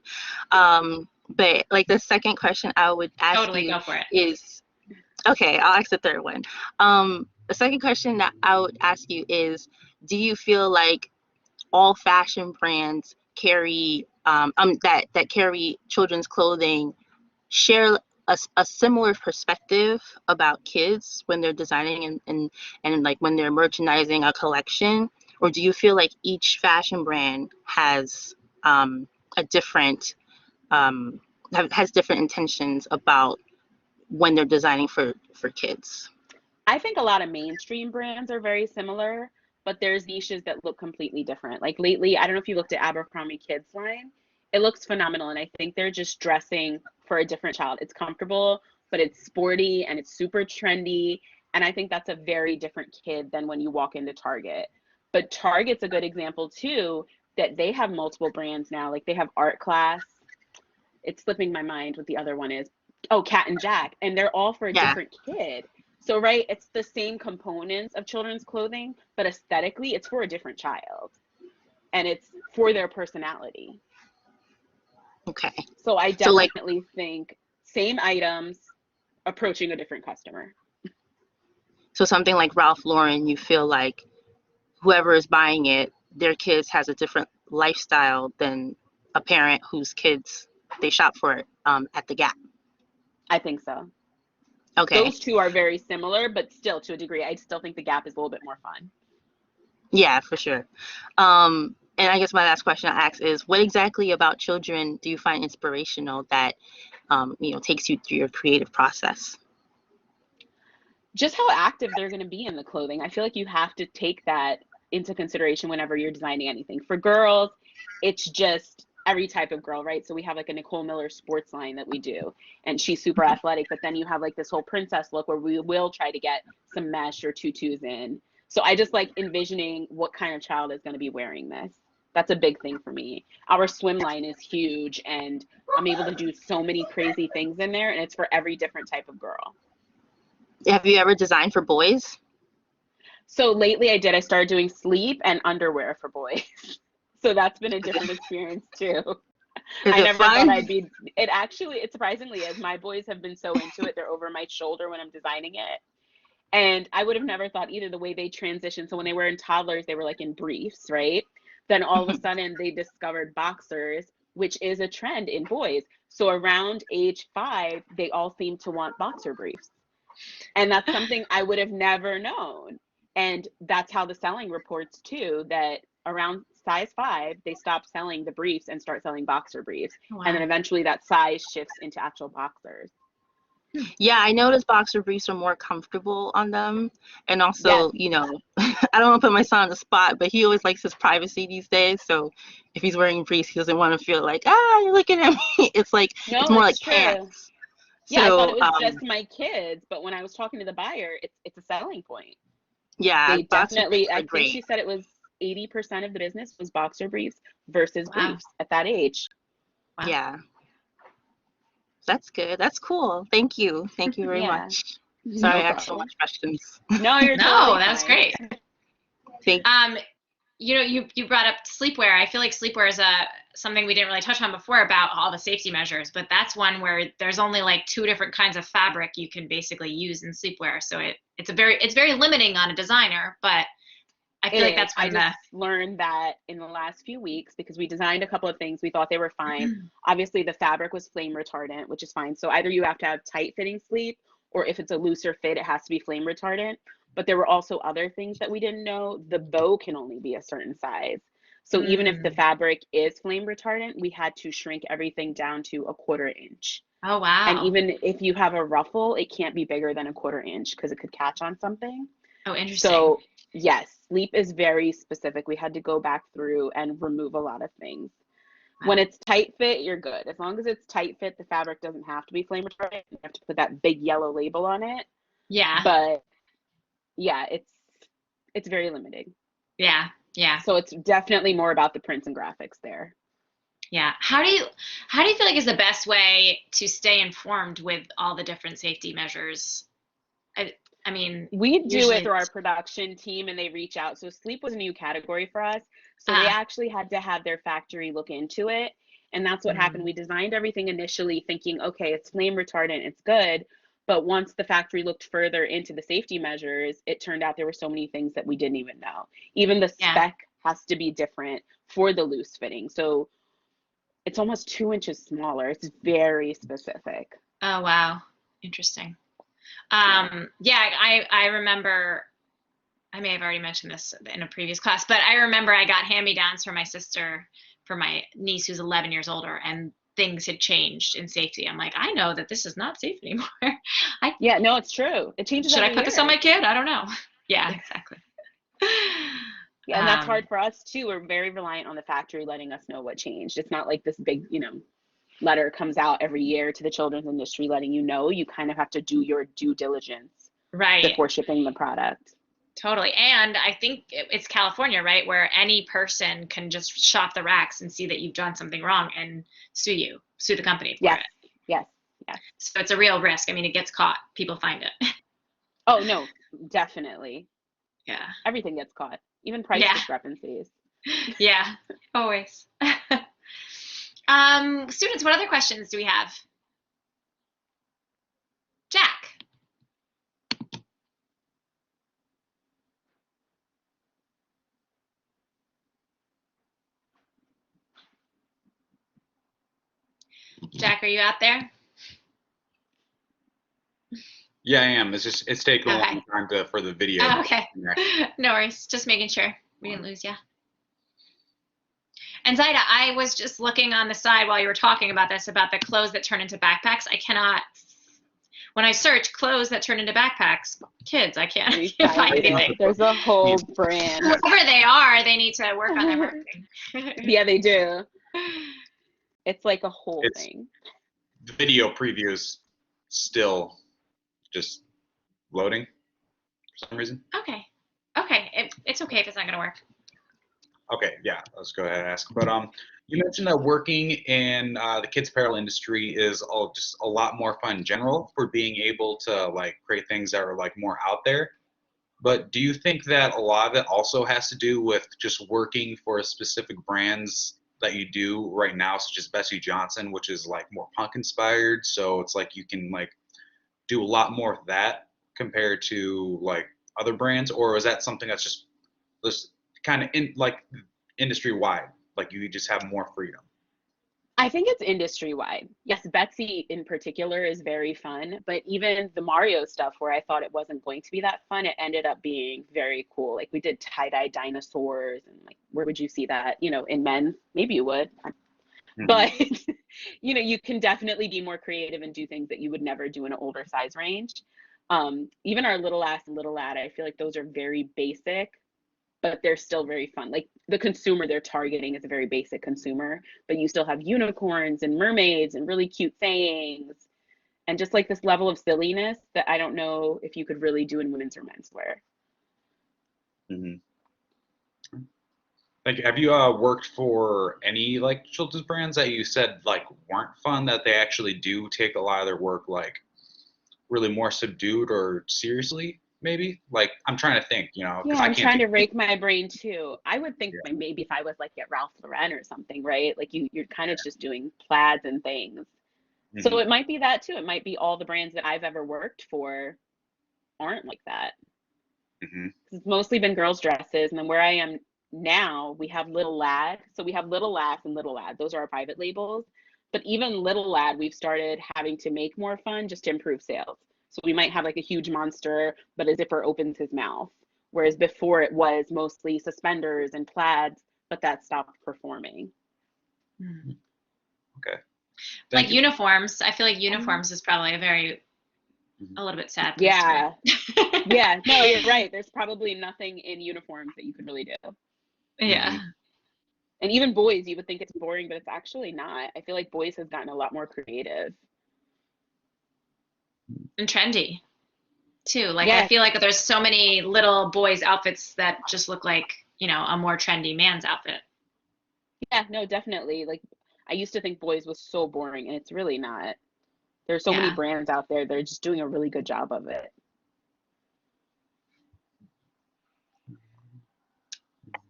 But like the second question I would ask Totally, you go for it. is, okay, I'll ask the third one. The second question that I would ask you is, do you feel like all fashion brands carry that carry children's clothing share a similar perspective about kids when they're designing and like when they're merchandising a collection? Or do you feel like each fashion brand has a different has different intentions about when they're designing for kids? I think a lot of mainstream brands are very similar, but there's niches that look completely different. Like lately, I don't know if you looked at Abercrombie Kids line. It looks phenomenal, and I think they're just dressing for a different child. It's comfortable, but it's sporty and it's super trendy, and I think that's a very different kid than when you walk into Target. But Target's a good example too, that they have multiple brands now. Like they have Art Class. It's slipping my mind what the other one is. Oh, Cat and Jack, and they're all for a Yeah. different kid. So, right, it's the same components of children's clothing, but aesthetically, it's for a different child, and it's for their personality. Okay. So I So like, definitely think same items approaching a different customer. so something like Ralph Lauren, you feel like whoever is buying it, their kids has a different lifestyle than a parent whose kids they shop for it at the Gap. I think so. Okay. Those two are very similar, but still to a degree, I still think the Gap is a little bit more fun. Yeah, for sure. And I guess my last question I ask is, what exactly about children do you find inspirational that, takes you through your creative process? Just how active they're going to be in the clothing. I feel like you have to take that into consideration whenever you're designing anything. For girls, it's just every type of girl, right? So we have like a Nicole Miller sports line that we do, and she's super athletic, but then you have like this whole princess look where we will try to get some mesh or tutus in. So I just like envisioning what kind of child is going to be wearing this. That's a big thing for me. Our swim line is huge, and I'm able to do so many crazy things in there, and it's for every different type of girl. Have you ever designed for boys? So lately I started doing sleep and underwear for boys. So that's been a different experience too. I never thought I'd be, it surprisingly is. My boys have been so into it. They're over my shoulder when I'm designing it. And I would have never thought either the way they transition. So when they were in toddlers, they were like in briefs, right? Then all of a sudden they discovered boxers, which is a trend in boys. So around age 5, they all seem to want boxer briefs. And that's something I would have never known. And that's how the selling reports too, that around size 5, they stop selling the briefs and start selling boxer briefs. Wow. And then eventually that size shifts into actual boxers. Yeah, I noticed boxer briefs are more comfortable on them. And also, Yes. I don't want to put my son on the spot, but he always likes his privacy these days. So if he's wearing briefs, he doesn't want to feel like, you're looking at me. It's like, No, it's more like it's true. pants. Yeah, I thought So, it was just my kids, but when I was talking to the buyer, it's a selling point. yeah, They boxer definitely, briefs are I think great. she said it was 80% of the business was boxer briefs versus briefs at that age. Wow. Yeah. That's good. That's cool. Thank you. Thank you very Yeah. much. Sorry, No I asked so problem. much questions. No, you're No, totally that was fine. great. You brought up sleepwear. I feel like sleepwear is something we didn't really touch on before about all the safety measures, but that's one where there's only like 2 different kinds of fabric you can basically use in sleepwear. So it's very limiting on a designer, but I feel like that's I when just learned that in the last few weeks because we designed a couple of things. We thought they were fine. Obviously, the fabric was flame retardant, which is fine. So either you have to have tight fitting sleep, or if it's a looser fit, it has to be flame retardant. But there were also other things that we didn't know. The bow can only be a certain size. So even if the fabric is flame retardant, we had to shrink everything down to 1/4 inch. Oh, wow. And even if you have a ruffle, it can't be bigger than 1/4 inch because it could catch on something. Oh, interesting. So yes, sleep is very specific. We had to go back through and remove a lot of things. Wow. When it's tight fit, you're good. As long as it's tight fit, the fabric doesn't have to be flame retardant. You have to put that big yellow label on it. Yeah. But yeah, it's very limiting. Yeah. So it's definitely more about the prints and graphics there. Yeah. How do you feel like is the best way to stay informed with all the different safety measures? I mean, we do usually it through our production team, and they reach out. So sleep was a new category for us. So they actually had to have their factory look into it. And that's what happened. We designed everything initially thinking, okay, it's flame retardant, it's good. But once the factory looked further into the safety measures, it turned out there were so many things that we didn't even know. Even the spec has to be different for the loose fitting. So it's almost 2 inches smaller. It's very specific. Oh, wow. Interesting. I remember, I may have already mentioned this in a previous class, but I remember I got hand-me-downs for my sister, for my niece who's 11 years older, and things had changed in safety. I'm like, I know that this is not safe anymore. Yeah, no, it's true. It changes. Should I put this on my kid? I don't know. Yeah, exactly. Yeah, and that's hard for us too. We're very reliant on the factory letting us know what changed. It's not like this big, letter comes out every year to the children's industry letting you know. You kind of have to do your due diligence before shipping the product. Totally. And I think it's California, right, where any person can just shop the racks and see that you've done something wrong and sue the company for it. Yes. So it's a real risk. I mean, it gets caught. People find it. Oh, no, definitely. Yeah. Everything gets caught, even price discrepancies. Yeah, always. Students, what other questions do we have? Jack. Jack, are you out there? Yeah, I am. It's taking a long time for the video. Oh, okay. No worries. Just making sure we didn't lose you. And Zaida, I was just looking on the side while you were talking about this, about the clothes that turn into backpacks. I cannot, when I search clothes that turn into backpacks, kids, I can't find anything. There's a whole brand. Whoever they are, they need to work on their marketing. Yeah, they do. It's like a whole thing. The video previews still just loading for some reason. Okay. It's okay if it's not going to work. Okay, yeah, let's go ahead and ask. But you mentioned that working in the kids apparel industry is just a lot more fun in general for being able to like create things that are like more out there. But do you think that a lot of it also has to do with just working for specific brands that you do right now, such as Bessie Johnson, which is like more punk inspired? So it's like you can like do a lot more of that compared to like other brands, or is that something that's just kind of in like industry wide, like you just have more freedom? I think it's industry wide. Yes, Betsy in particular is very fun, but even the Mario stuff where I thought it wasn't going to be that fun, it ended up being very cool. Like we did tie-dye dinosaurs, and like where would you see that, in men's? Maybe you would. But you can definitely be more creative and do things that you would never do in an older size range. Even our little ass and little lad, I feel like those are very basic, but they're still very fun. Like the consumer they're targeting is a very basic consumer, but you still have unicorns and mermaids and really cute things, and just like this level of silliness that I don't know if you could really do in women's or menswear. Like, have you worked for any like children's brands that you said like weren't fun, that they actually do take a lot of their work like really more subdued or seriously? Maybe, like, I'm trying to think, Yeah, I'm trying to rake my brain too. I would think maybe if I was like at Ralph Lauren or something, right? Like you're kind of just doing plaids and things. So it might be that too. It might be all the brands that I've ever worked for aren't like that. It's mostly been girls' dresses, and then where I am now, we have Little Lad. So we have Little Lass and Little Lad. Those are our private labels. But even Little Lad, we've started having to make more fun just to improve sales. So we might have like a huge monster, but a zipper opens his mouth. Whereas before it was mostly suspenders and plaids, but that stopped performing. Okay. Like uniforms. I feel like uniforms is probably a little bit sad. Yeah. Yeah. No, you're right. There's probably nothing in uniforms that you could really do. Yeah. And even boys, you would think it's boring, but it's actually not. I feel like boys have gotten a lot more creative. And trendy too. Like I feel like there's so many little boys outfits that just look like, a more trendy man's outfit. Yeah, no, definitely. Like I used to think boys was so boring, and it's really not. There's so many brands out there that are just doing a really good job of it.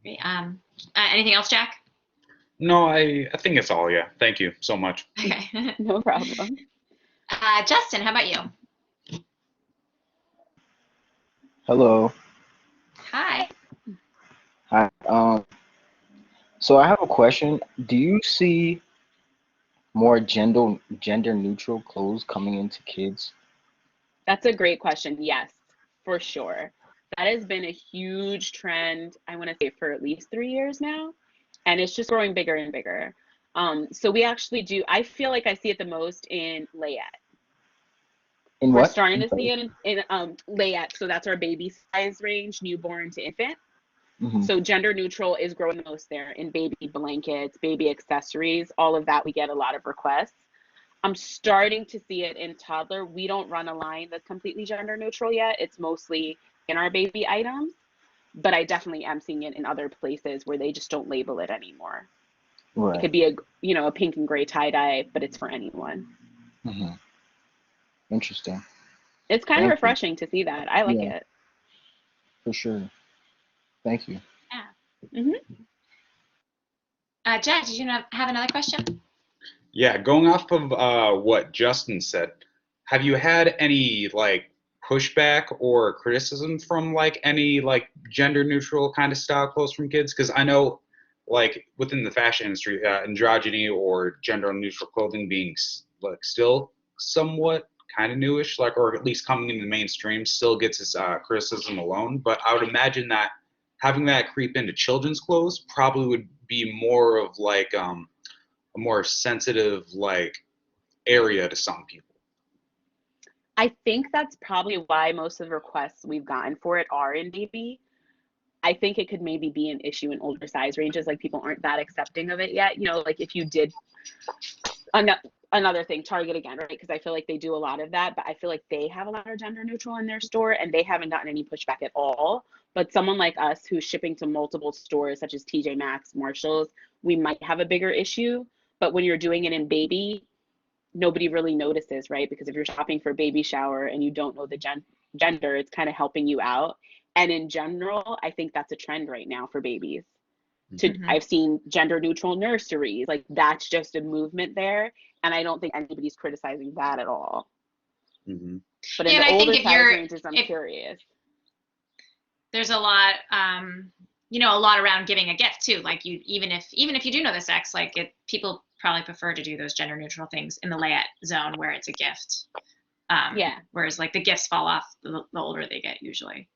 Great. Anything else, Jack? No, I think it's all. Yeah. Thank you so much. Okay. No problem. Justin, how about you? Hello. Hi. Hi. So I have a question. Do you see more gender neutral clothes coming into kids? That's a great question. Yes, for sure. That has been a huge trend, I want to say, for at least 3 years now. And it's just growing bigger and bigger. So we actually do, I feel like I see it the most in layette. In We're what? starting to see it in layette. So that's our baby size range, newborn to infant. So gender neutral is growing the most there, in baby blankets, baby accessories, all of that. We get a lot of requests. I'm starting to see it in toddler. We don't run a line that's completely gender neutral yet. It's mostly in our baby items, but I definitely am seeing it in other places where they just don't label it anymore. Right. It could be a pink and gray tie-dye, but it's for anyone. Interesting. It's kind of refreshing to see that. I like it. For sure. Thank you. Yeah. Jack, did you have another question? Yeah, going off of what Justin said, have you had any like pushback or criticism from like any like gender neutral kind of style clothes from kids? Because I know like within the fashion industry, androgyny or gender neutral clothing being like still somewhat kind of newish, like, or at least coming into the mainstream, still gets its criticism alone. But I would imagine that having that creep into children's clothes probably would be more of like a more sensitive like area to some people. I think that's probably why most of the requests we've gotten for it are in baby. I think it could maybe be an issue in older size ranges, like people aren't that accepting of it yet. You know, like if you did another thing, Target again, right? Because I feel like they do a lot of that, but I feel like they have a lot of gender neutral in their store and they haven't gotten any pushback at all. But someone like us who's shipping to multiple stores such as TJ Maxx, Marshalls, we might have a bigger issue. But when you're doing it in baby, nobody really notices, right? Because if you're shopping for baby shower and you don't know the gender, it's kind of helping you out. And in general, I think that's a trend right now for babies. I've seen gender neutral nurseries, like that's just a movement there. And I don't think anybody's criticizing that at all. But in the older size ranges, I'm curious. There's a lot, you know, a lot around giving a gift too. Like even if you do know the sex, like people probably prefer to do those gender neutral things in the layette zone where it's a gift. Yeah. Whereas like the gifts fall off the older they get usually.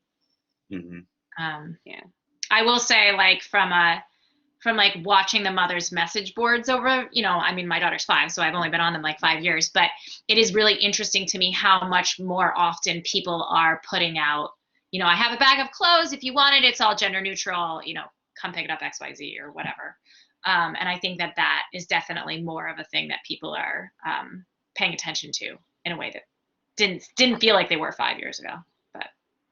Yeah. I will say, like from like watching the mother's message boards over, you know, I mean, my daughter's 5, so I've only been on them like 5 years, but it is really interesting to me how much more often people are putting out, you know, I have a bag of clothes. If you want it, it's all gender neutral, you know, come pick it up XYZ or whatever. And I think that is definitely more of a thing that people are paying attention to in a way that didn't feel like they were 5 years ago. But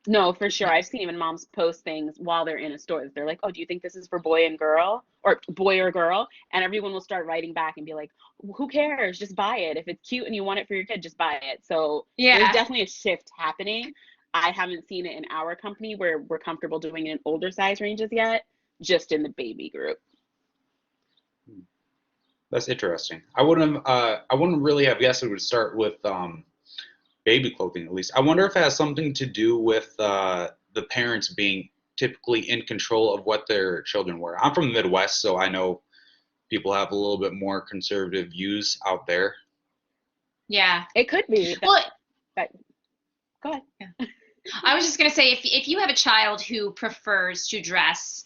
no, for sure. I've seen even moms post things while they're in a store. They're like, oh, do you think this is for boy and girl or boy or girl? And everyone will start writing back and be like, who cares? Just buy it. If it's cute and you want it for your kid, just buy it. So there's definitely a shift happening. I haven't seen it in our company where we're comfortable doing it in older size ranges yet, just in the baby group. That's interesting. I wouldn't really have guessed it would start with baby clothing, at least. I wonder if it has something to do with the parents being typically in control of what their children wear. I'm from the Midwest, so I know people have a little bit more conservative views out there. Yeah, it could be. Go ahead. Yeah. I was just going to say, if you have a child who prefers to dress,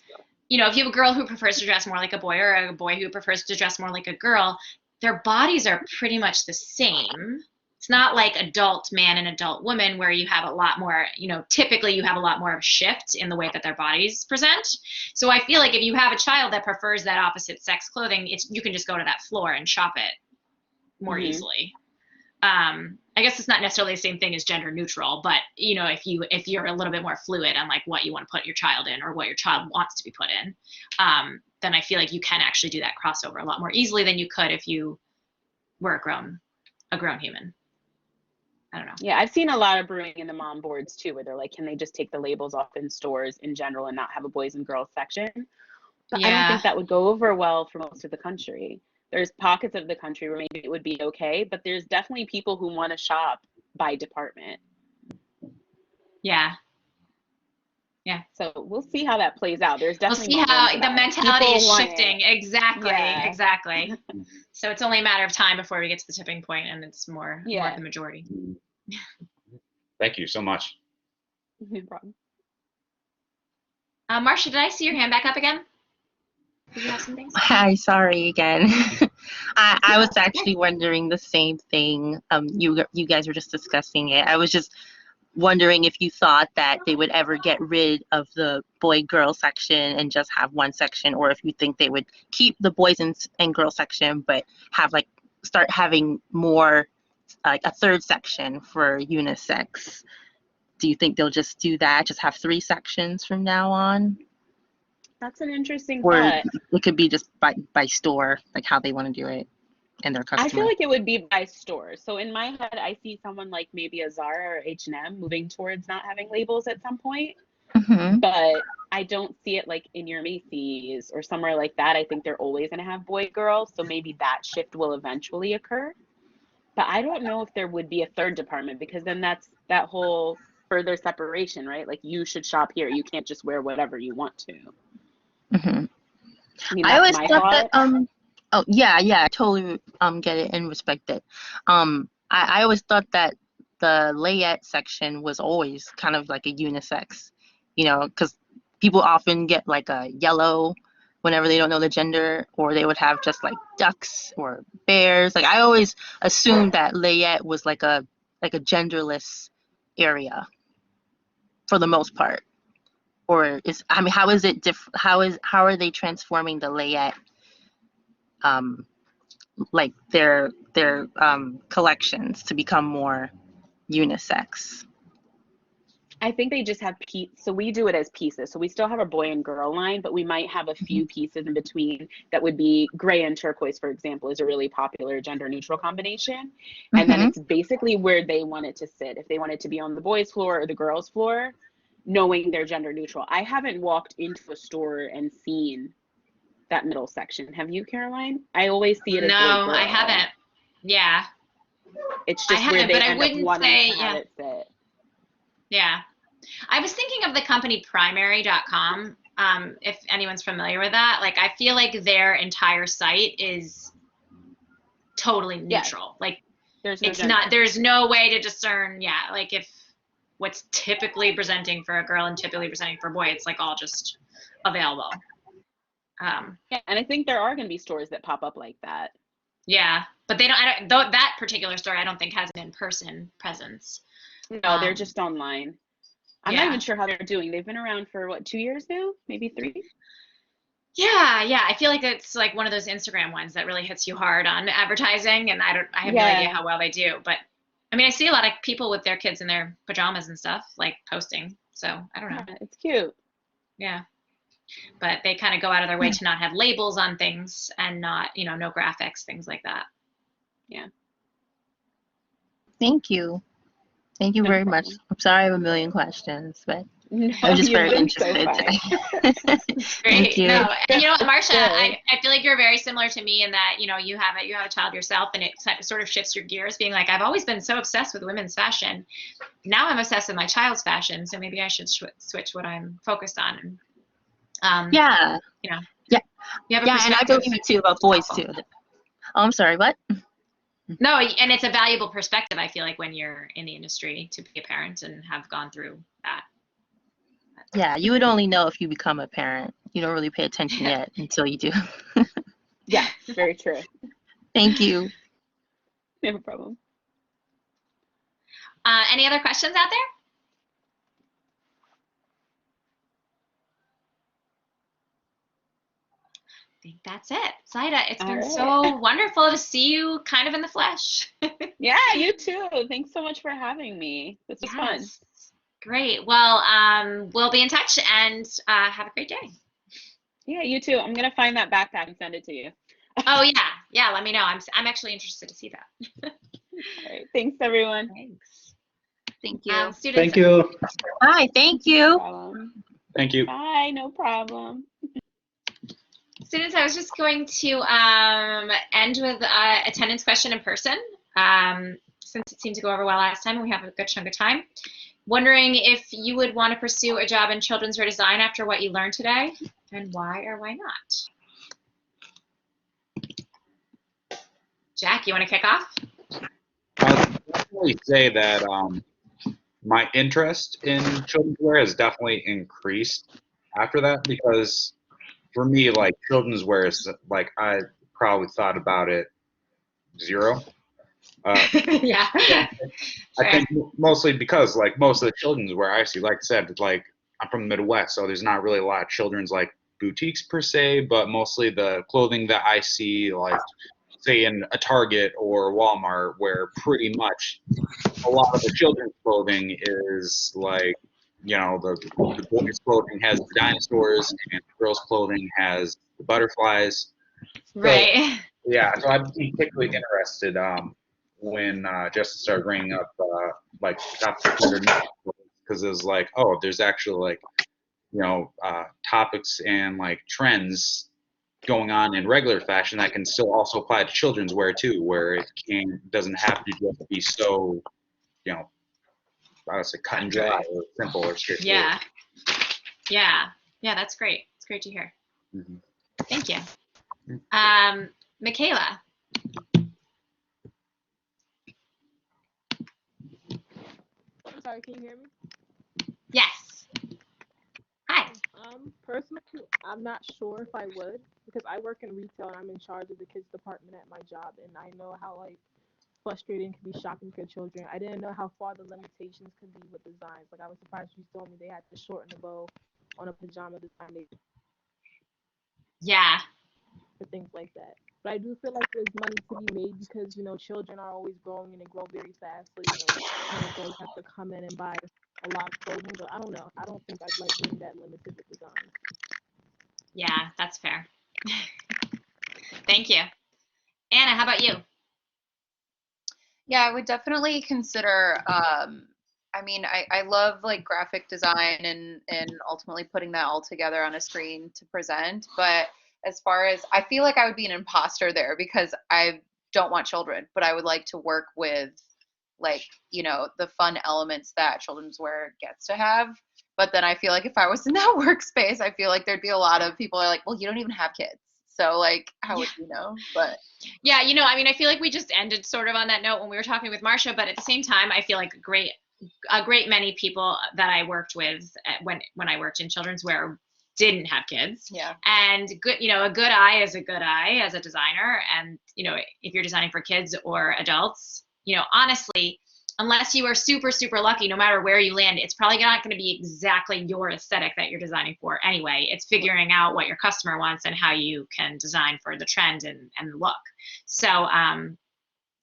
you know, if you have a girl who prefers to dress more like a boy or a boy who prefers to dress more like a girl, their bodies are pretty much the same. It's not like adult man and adult woman where you have a lot more, you know, typically you have a lot more of a shift in the way that their bodies present. So I feel like if you have a child that prefers that opposite sex clothing, you can just go to that floor and shop it more easily. I guess it's not necessarily the same thing as gender neutral, but you know, if you're a little bit more fluid on like what you want to put your child in or what your child wants to be put in, then I feel like you can actually do that crossover a lot more easily than you could if you were a grown human. I don't know. Yeah, I've seen a lot of brewing in the mom boards too, where they're like, can they just take the labels off in stores in general and not have a boys and girls section? But I don't think that would go over well for most of the country. There's pockets of the country where maybe it would be okay, but there's definitely people who want to shop by department. Yeah. So we'll see how that plays out. There's definitely we'll see how the mentality is shifting. Exactly. So it's only a matter of time before we get to the tipping point, and it's more of the majority. Thank you so much. No problem. Marcia, did I see your hand back up again? Did you have some things? Hi, sorry again. I was actually wondering the same thing. You guys were just discussing it. I was just wondering if you thought that they would ever get rid of the boy-girl section and just have one section, or if you think they would keep the boys and girl section but have start having more a third section for unisex. Do you think they'll just do that, just have 3 sections from now on? That's an interesting or thought. It could be just by store, like how they want to do it and their customer. I feel like it would be by store. So in my head, I see someone like maybe a Zara or H&M moving towards not having labels at some point. But I don't see it like in your Macy's or somewhere like that. I think they're always going to have boy girl. So maybe that shift will eventually occur. But I don't know if there would be a third department, because then that's that whole further separation, right? Like you should shop here. You can't just wear whatever you want to. I mean, I always thought that I totally get it and respect it. I always thought that the layette section was always kind of like a unisex, you know, because people often get like a yellow whenever they don't know the gender, or they would have just like ducks or bears. Like I always assumed that layette was like a genderless area for the most part. Or is, I mean, how is it how are they transforming the layette, like their collections to become more unisex? I think they just have so we do it as pieces. So we still have a boy and girl line, but we might have a few pieces in between that would be gray and turquoise, for example, is a really popular gender neutral combination. And then it's basically where they want it to sit. If they want it to be on the boys' floor or the girls' floor, knowing they're gender neutral. I haven't walked into a store and seen that middle section. Have you, Caroline? I always see it as No, boy, I girl. haven't. Yeah. It's I just where haven't, they but I end up wouldn't wanting say, to have yeah. it sit. Yeah. I was thinking of the company primary.com. If anyone's familiar with that, like I feel like their entire site is totally neutral. Like There's no it's gender. not, there's no way to discern, yeah, like if what's typically presenting for a girl and typically presenting for a boy, it's like all just available. Yeah, and I think there are going to be stores that pop up like that. Yeah, but they don't, though that particular store I don't think has an in-person presence. No, they're just online. I'm not yeah. even sure how they're doing. They've been around for what, 2 years now? Maybe 3? Yeah. I feel like it's like one of those Instagram ones that really hits you hard on advertising, and I have no idea how well they do. But I mean, I see a lot of people with their kids in their pajamas and stuff, like posting. So I don't know. Yeah, it's cute. Yeah. But they kind of go out of their way to not have labels on things and not, no graphics, things like that. Yeah. Thank you. Thank you No very problem. much. I'm sorry I have a million questions, but No, I was just you've very been so interested fine. today. Great. Thank you. No, and you know what, Marsha, Good. I feel like you're very similar to me in that, you have a child yourself, and it sort of shifts your gears, being like, I've always been so obsessed with women's fashion. Now I'm obsessed with my child's fashion, so maybe I should switch what I'm focused on. Yeah. You know, Yeah. you have a Yeah, and I perspective. believe it too about boys too. Oh, I'm sorry, what? No, and it's a valuable perspective, I feel like, when you're in the industry, to be a parent and have gone through that. Yeah, you would only know if you become a parent. You don't really pay attention yet until you do. Yeah, very true. Thank you. No problem. Any other questions out there? I think that's it. Zaheda, it's been so wonderful to see you kind of in the flesh. Yeah, you too. Thanks so much for having me. This was fun. Great. Well, we'll be in touch, and have a great day. Yeah, you too. I'm gonna find that backpack and send it to you. Oh yeah. Let me know. I'm actually interested to see that. All right. Thanks, everyone. Thanks. Thank you. Students. Thank you. Bye. Thank you. No problem. Thank you. Bye. No problem. Students, I was just going to end with attendance question in person, since it seemed to go over well last time and we have a good chunk of time. Wondering if you would want to pursue a job in children's wear design after what you learned today, and why or why not? Jack, you want to kick off? I would definitely say that my interest in children's wear has definitely increased after that, because for me, like, children's wear is like, I probably thought about it zero. Yeah. I think mostly because, like, most of the children's wear I see, like I said, like, I'm from the Midwest, so there's not really a lot of children's like boutiques per se, but mostly the clothing that I see, like, say in a Target or Walmart, where pretty much a lot of the children's clothing is like, the boys' clothing has the dinosaurs and the girls' clothing has the butterflies. Right. So, yeah, so I'd be particularly interested when Justin started bringing up like because it was like, oh, there's actually like, topics and like trends going on in regular fashion that can still also apply to children's wear too, where it doesn't have to just be so, I would say cut and dry or simple or straightforward. Yeah, that's great. It's great to hear. Mm-hmm. Thank you. Michaela. I'm sorry, can you hear me? Yes. Hi. Personally, I'm not sure if I would because I work in retail and I'm in charge of the kids department at my job, and I know how like frustrating can be shopping for children. I didn't know how far the limitations could be with designs. Like I was surprised you told me they had to shorten the bow on a pajama design Yeah. for things like that. But I do feel like there's money to be made because children are always growing and they grow very fast. So parents always have to come in and buy a lot of clothing. But I don't know. I don't think I'd like being that limited with design. Yeah, that's fair. Thank you. Anna, how about you? Yeah, I would definitely consider, I mean, I love like graphic design and ultimately putting that all together on a screen to present. But as far as, I feel like I would be an imposter there because I don't want children, but I would like to work with like, the fun elements that children's wear gets to have. But then I feel like if I was in that workspace, I feel like there'd be a lot of people are like, well, you don't even have kids. So like, how would you know? But yeah, I mean, I feel like we just ended sort of on that note when we were talking with Marcia, but at the same time, I feel like a great many people that I worked with when I worked in children's wear didn't have kids. Yeah. And good, a good eye is a good eye as a designer. And, if you're designing for kids or adults, honestly, unless you are super, super lucky, no matter where you land, it's probably not going to be exactly your aesthetic that you're designing for anyway. It's figuring out what your customer wants and how you can design for the trend and the look. So,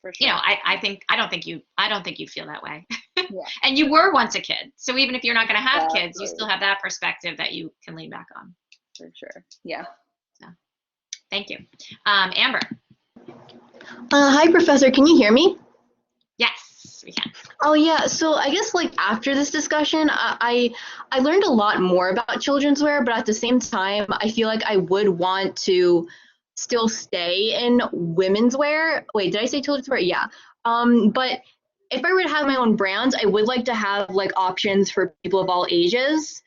for sure. I don't think you feel that way. Yeah. And you were once a kid. So even if you're not going to have Exactly. kids, you still have that perspective that you can lean back on. For sure. Yeah. So, thank you. Amber. Hi, Professor. Can you hear me? Yes, we can. Oh, yeah. So I guess like after this discussion, I learned a lot more about children's wear, but at the same time, I feel like I would want to still stay in women's wear. Wait, did I say children's wear? Yeah. But if I were to have my own brand, I would like to have like options for people of all ages.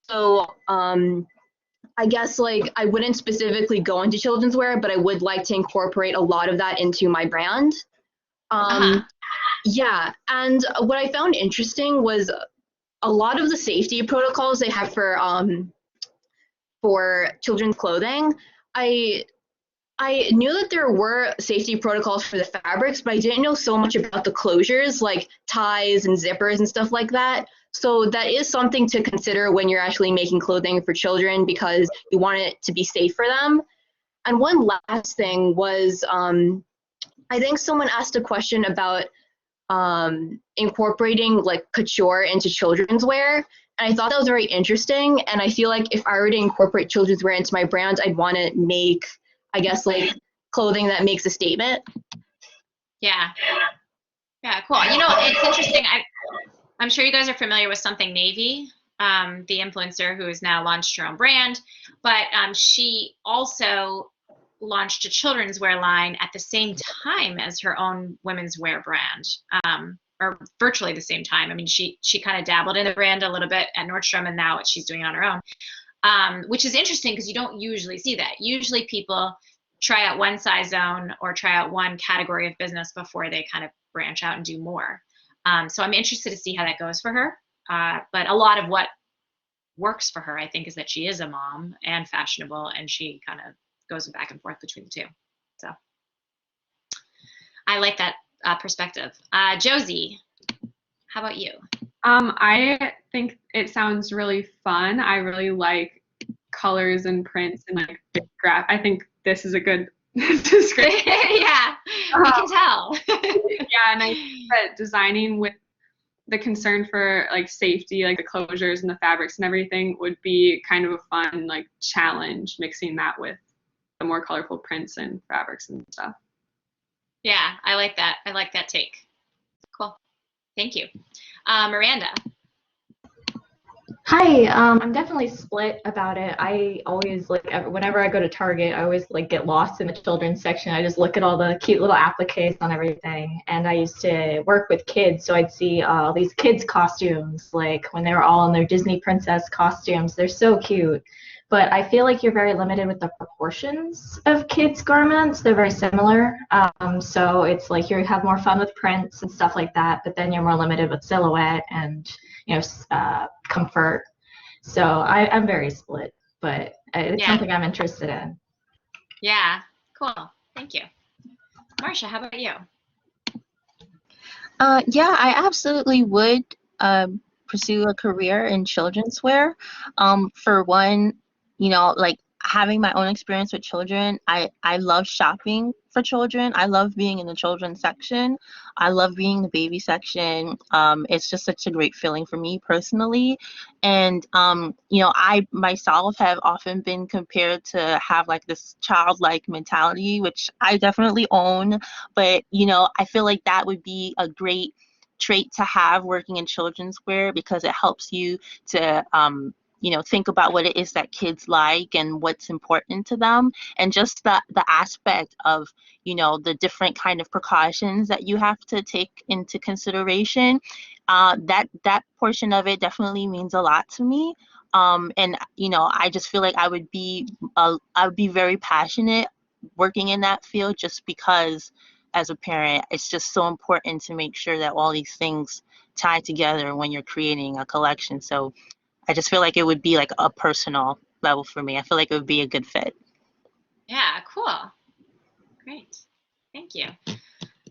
So I guess like I wouldn't specifically go into children's wear, but I would like to incorporate a lot of that into my brand. Yeah, and what I found interesting was a lot of the safety protocols they have for children's clothing. I knew that there were safety protocols for the fabrics, but I didn't know so much about the closures, like ties and zippers and stuff like that. So that is something to consider when you're actually making clothing for children because you want it to be safe for them. And one last thing was, I think someone asked a question about incorporating like couture into children's wear. And I thought that was very interesting. And I feel like if I were to incorporate children's wear into my brand, I'd want to make, I guess, like clothing that makes a statement. Yeah. Yeah, cool. It's interesting. I'm sure you guys are familiar with Something Navy, the influencer who has now launched her own brand, but she also launched a children's wear line at the same time as her own women's wear brand, or virtually the same time. I mean, she kind of dabbled in the brand a little bit at Nordstrom, and now she's doing it on her own, which is interesting because you don't usually see that. Usually people try out one size zone or try out one category of business before they kind of branch out and do more. So I'm interested to see how that goes for her. But a lot of what works for her, I think, is that she is a mom and fashionable, and she kind of goes back and forth between the two. So I like that perspective. Josie, how about you? I think it sounds really fun. I really like colors and prints and like big graph. I think this is a good description. Yeah, we can tell. Yeah, and I think that designing with the concern for like safety, like the closures and the fabrics and everything would be kind of a fun like challenge, mixing that with the more colorful prints and fabrics and stuff. Yeah, I like that. I like that take. Cool. Thank you. Miranda. Hi, I'm definitely split about it. I always like whenever I go to Target, I always like get lost in the children's section. I just look at all the cute little appliques on everything. And I used to work with kids, so I'd see all these kids costumes, like when they were all in their Disney princess costumes. They're so cute. But I feel like you're very limited with the proportions of kids' garments. They're very similar. So it's like you have more fun with prints and stuff like that, but then you're more limited with silhouette and comfort. So I'm very split, but it's Yeah. something I'm interested in. Yeah. Cool. Thank you. Marcia, how about you? Yeah, I absolutely would pursue a career in children's wear. For one, like having my own experience with children, I love shopping for children. I love being in the children's section. I love being in the baby section. It's just such a great feeling for me personally. And, I myself have often been compared to have like this childlike mentality, which I definitely own. But, I feel like that would be a great trait to have working in children's wear because it helps you to think about what it is that kids like and what's important to them, and just the aspect of the different kind of precautions that you have to take into consideration. That portion of it definitely means a lot to me. And I just feel like I would be very passionate working in that field, just because as a parent it's just so important to make sure that all these things tie together when you're creating a collection. So I just feel like it would be like a personal level for me. I feel like it would be a good fit. Yeah, cool. Great. Thank you.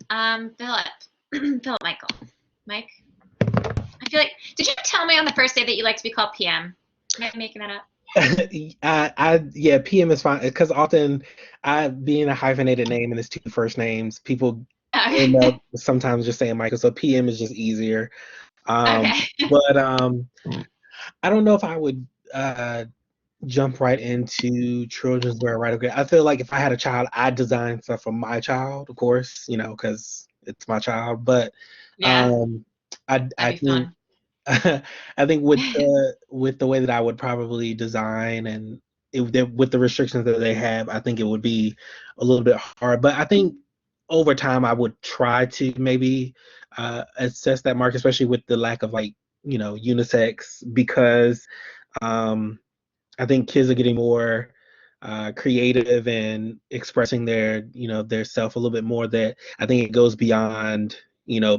Philip Michael. Mike? I feel like, did you tell me on the first day that you like to be called PM? Am I making that up? Yeah, PM is fine because often being a hyphenated name and it's two first names, people end up sometimes just saying Michael, so PM is just easier. Okay. But I don't know if I would jump right into children's wear right away. I feel like if I had a child, I'd design stuff for my child, of course, because it's my child. But Yeah, I that'd be think fun. I think with the way that I would probably design and with the restrictions that they have, I think it would be a little bit hard. But I think over time I would try to maybe assess that market, especially with the lack of like unisex, because um, I think kids are getting more creative and expressing their self a little bit more. That I think it goes beyond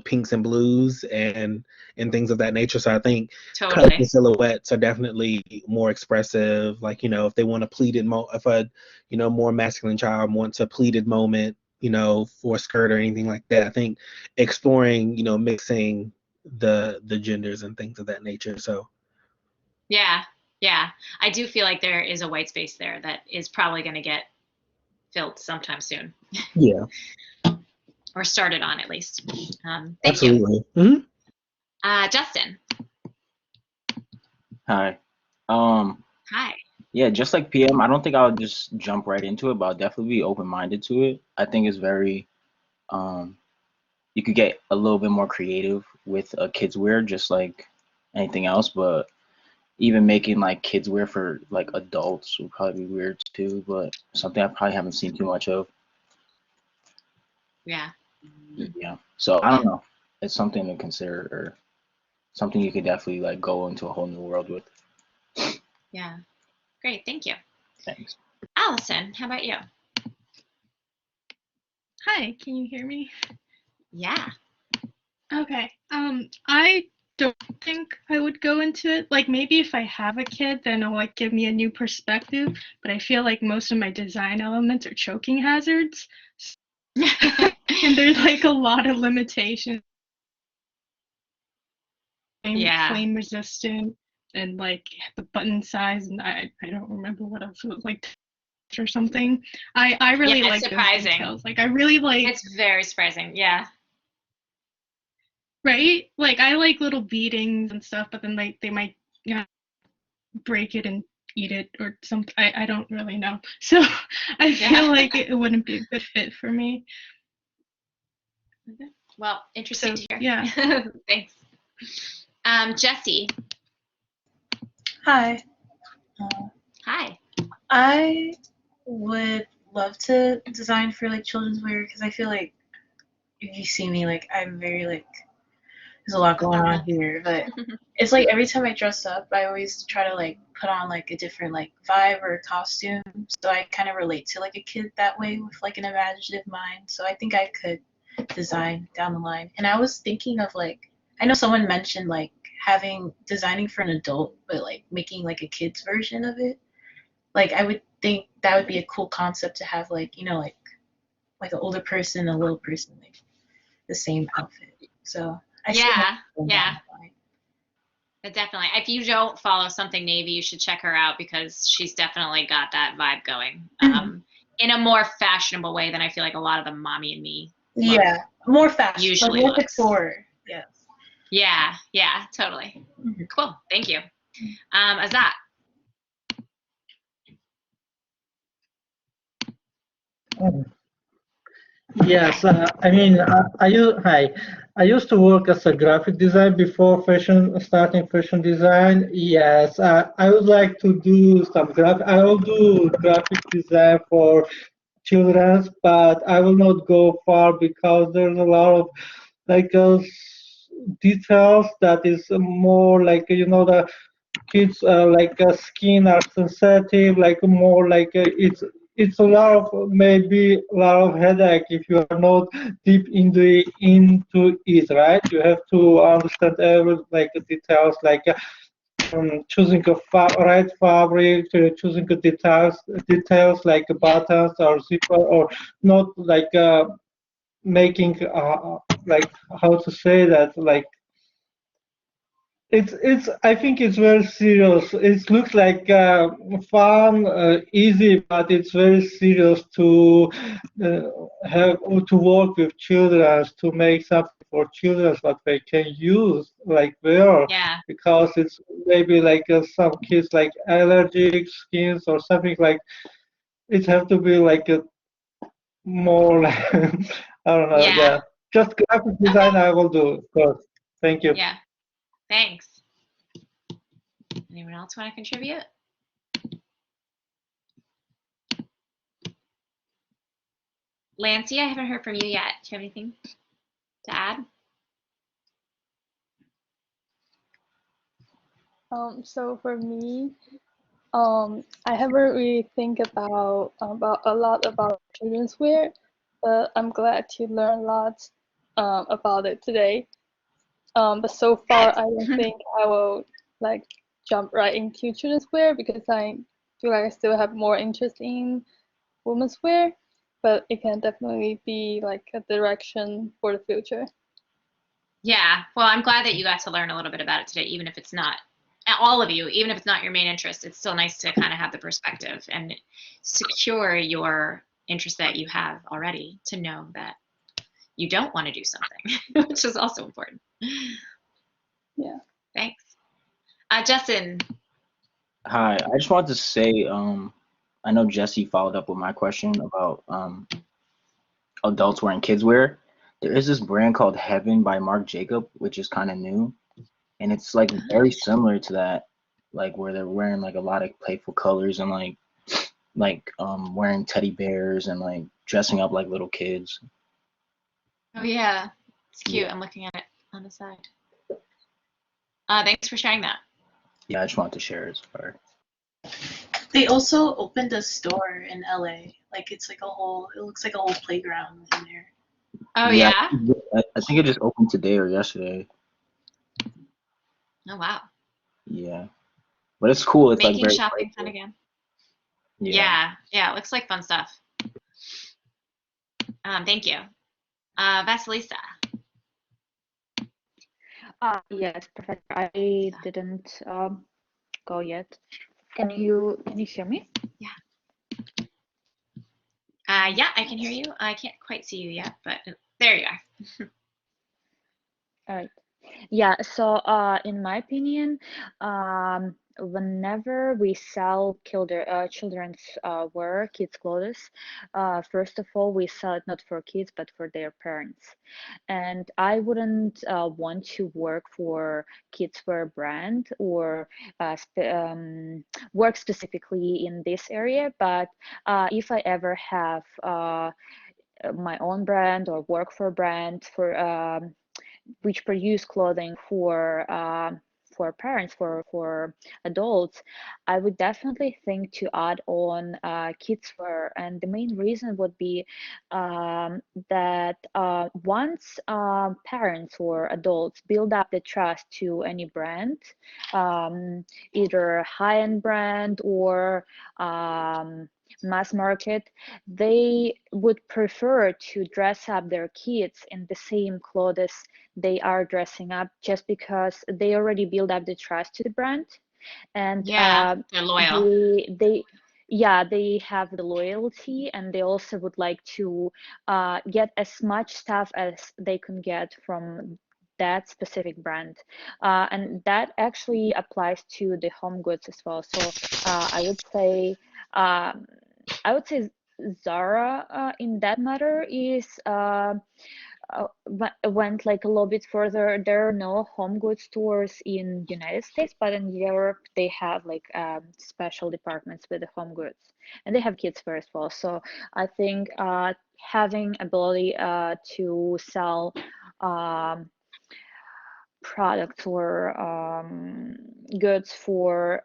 pinks and blues and things of that nature. So I think colors and Totally. silhouettes are definitely more expressive. Like if they want a pleated if a more masculine child wants a pleated moment for a skirt or anything like that, I think exploring mixing the genders and things of that nature. So Yeah, yeah. I do feel like there is a white space there that is probably going to get filled sometime soon, yeah, or started on at least. Thank you. absolutely. Mhm. Justin. Hi. Hi. Yeah, just like PM, I don't think I would just jump right into it, but I'll definitely be open-minded to it. I think it's very, um, you could get a little bit more creative with a kids wear, just like anything else. But even making like kids wear for like adults would probably be weird too. But something I probably haven't seen too much of. Yeah. Yeah. So I don't know. It's something to consider, or something you could definitely like go into a whole new world with. Yeah. Great. Thank you. Thanks. Allison, how about you? Hi, can you hear me? Yeah. Okay. I don't think I would go into it. Like maybe if I have a kid, then it'll like give me a new perspective. But I feel like most of my design elements are choking hazards. And there's like a lot of limitations. Yeah. Flame resistant and like the button size, and I don't remember what else it was like or something. I really like those surprising. details. Like I really like It's very surprising. Yeah. right? Like I like little beatings and stuff, but then like they might break it and eat it or something. I don't really know. So I feel like it wouldn't be a good fit for me. Well, interesting to hear. Yeah. Thanks. Jessie. Hi. Hi. I would love to design for like children's wear because I feel like if you see me, like I'm very like there's a lot going on here, but it's like every time I dress up, I always try to like put on like a different like vibe or costume, so I kind of relate to like a kid that way with like an imaginative mind. So I think I could design down the line. And I was thinking of like I know someone mentioned like designing for an adult, but like making like a kid's version of it. Like I would think that would be a cool concept to have, like, you know, like an older person, a little person, like the same outfit. So I see Yeah, that yeah. down the line. But definitely. If you don't follow Something Navy, you should check her out because she's definitely got that vibe going. In a more fashionable way than I feel like a lot of the Mommy and Me look Yeah, more fashion, like usually more looks. couture. Yes. Yeah, yeah, totally. Cool. Thank you. Azat. Yes, I mean, hi. I used to work as a graphic design before starting fashion design. Yes, I would like to do some I will do graphic design for children's, but I will not go far because there's a lot of like details that is more like, you know, the kids like skin are sensitive, like more like it's a lot of maybe a lot of headache if you are not deep into it, right? You have to understand every like details, like choosing a right fabric, choosing the details like buttons or zipper, or not like making like how to say that, like it's I think it's very serious. It looks like fun, easy, but it's very serious to uh, have to work with children, to make something for children what they can use like wear, Yeah. because it's maybe like some kids like allergic skins or something like. It have to be like a more like I don't know. Yeah. Yeah, just graphic design I will do, of course. Thank you. Yeah. Thanks. Anyone else want to contribute? Lancey, I haven't heard from you yet. Do you have anything to add? So for me, I haven't really think about a lot about children's wear, but I'm glad to learn a lot about it today. But so far, I don't think I will like jump right into children's wear because I feel like I still have more interest in women's wear, but it can definitely be like a direction for the future. Yeah. Well, I'm glad that you got to learn a little bit about it today, even if it's not all of you, even if it's not your main interest. It's still nice to kind of have the perspective and secure your interest that you have already to know that you don't want to do something, which is also important. Yeah. Thanks. Justin. Hi, I just wanted to say, I know Jesse followed up with my question about adults wearing kids wear. There is this brand called Heaven by Marc Jacob, which is kind of new, and it's like very similar to that, like where they're wearing like a lot of playful colors and like wearing teddy bears and like dressing up like little kids. Oh yeah, it's cute. Yeah. I'm looking at it on the side. Thanks for sharing that. Yeah, I just wanted to share it. Sorry. They also opened a store in LA. Like it looks like a whole playground in there. Oh yeah. I think it just opened today or yesterday. Oh wow. Yeah, but it's cool. It's like Making very shopping playful. fun again. Yeah. Yeah. It looks like fun stuff. Thank you. Vasilisa. Yes, Professor. I didn't go yet. Can you hear me? Yeah. Yeah, I can hear you. I can't quite see you yet, but there you are. All right. Yeah, so in my opinion, whenever we sell children's wear, kids' clothes, first of all, we sell it not for kids, but for their parents. And I wouldn't want to work for kids' wear brand or work specifically in this area. But if I ever have my own brand or work for a brand for which produce clothing for for parents, for adults, I would definitely think to add on kids wear, and the main reason would be that once parents or adults build up the trust to any brand, either high-end brand or mass market, they would prefer to dress up their kids in the same clothes they are dressing up, just because they already build up the trust to the brand, and Yeah, they're loyal. they have the loyalty, and they also would like to get as much stuff as they can get from that specific brand, and that actually applies to the home goods as well. So um, I would say Zara in that matter is went like a little bit further. There are no home goods stores in United States, but in Europe they have like special departments with the home goods, and they have kids wear as well. So I think having ability to sell products or goods for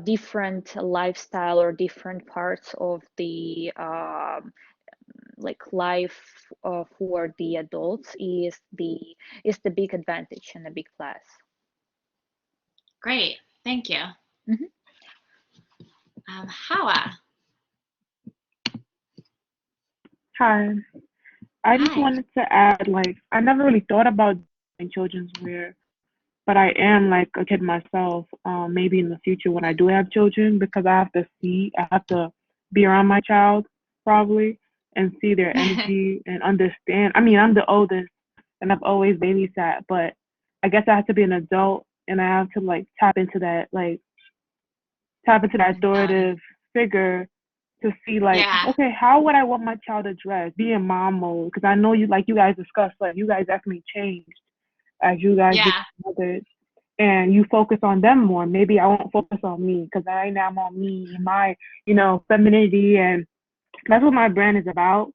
different lifestyle or different parts of the like life for the adults is the big advantage and a big plus. Great, thank you. Mhm. Hawa. Hi. I just Hi. wanted to add, like, I never really thought about doing children's wear, but I am like a kid myself. Maybe in the future when I do have children, because I have to be around my child probably and see their energy and understand. I mean, I'm the oldest and I've always babysat, but I guess I have to be an adult and I have to like tap into that authoritative figure to see like, Yeah. okay, how would I want my child to dress? Be in mom mode, because I know you guys discussed, like you guys definitely changed as you guys Yeah. became mothers, and you focus on them more. Maybe I won't focus on me, because right now I'm on me and my femininity, and that's what my brand is about,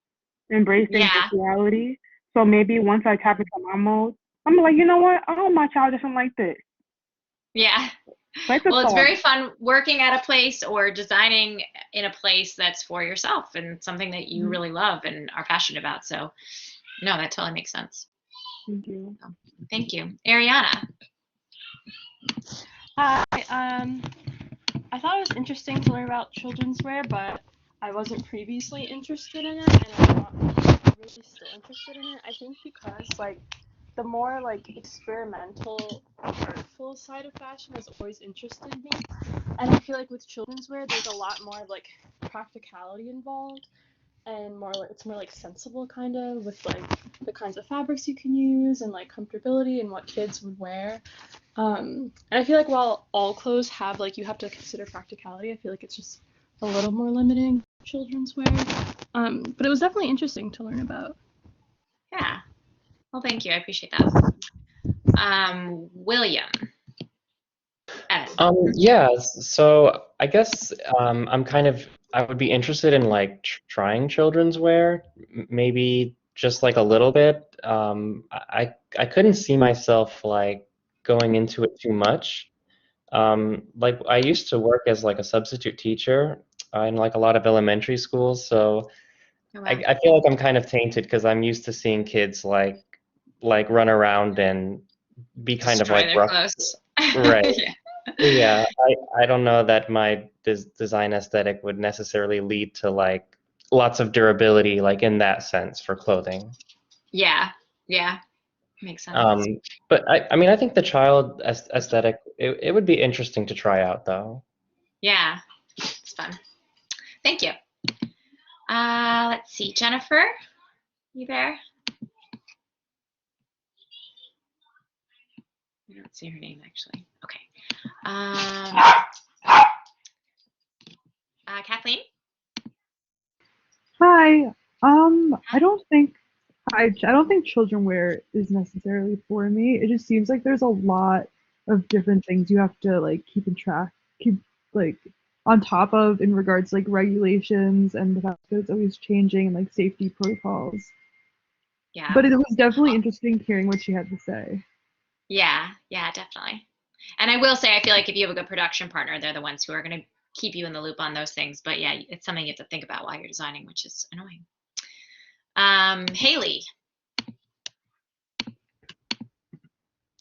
embracing Yeah. sexuality. So maybe once I tap into mom mode, I'm like, you know what? I want my child just like this. Yeah. Like a Well, it's thought. very fun working at a place or designing in a place that's for yourself and something that you really love and are passionate about. So, no, that totally makes sense. Thank you. Thank you. Ariana. Hi. I thought it was interesting to learn about children's wear, but I wasn't previously interested in it, and I'm not really still interested in it. I think because like the more like experimental, artful side of fashion has always interested me, and I feel like with children's wear, there's a lot more like practicality involved, and more like it's more like sensible kind of with like the kinds of fabrics you can use and like comfortability and what kids would wear. And I feel like while all clothes have like you have to consider practicality, I feel like it's just a little more limiting for children's wear. But it was definitely interesting to learn about. Yeah. Well, thank you. I appreciate that. William. Yeah, so I guess I would be interested in like trying children's wear, maybe just like a little bit. I couldn't see myself like going into it too much. Like I used to work as like a substitute teacher in like a lot of elementary schools, so Oh, wow. I feel like I'm kind of tainted because I'm used to seeing kids like run around and be kind of Destroy like their rough. clothes. Right. Yeah. Yeah, I don't know that my design aesthetic would necessarily lead to like lots of durability, like in that sense for clothing. Yeah. Yeah. Makes sense. But I mean, I think the child aesthetic, it would be interesting to try out though. Yeah. It's fun. Thank you. Let's see. Jennifer, you there? I don't see her name actually. Okay. Kathleen? Hi. I don't think children wear is necessarily for me. It just seems like there's a lot of different things you have to like keep like on top of in regards to, like regulations and the fact that it's always changing and like safety protocols. Yeah. But it was definitely interesting hearing what she had to say. Yeah, yeah, definitely. And I will say, I feel like if you have a good production partner, they're the ones who are going to keep you in the loop on those things. But yeah, it's something you have to think about while you're designing, which is annoying. Haley.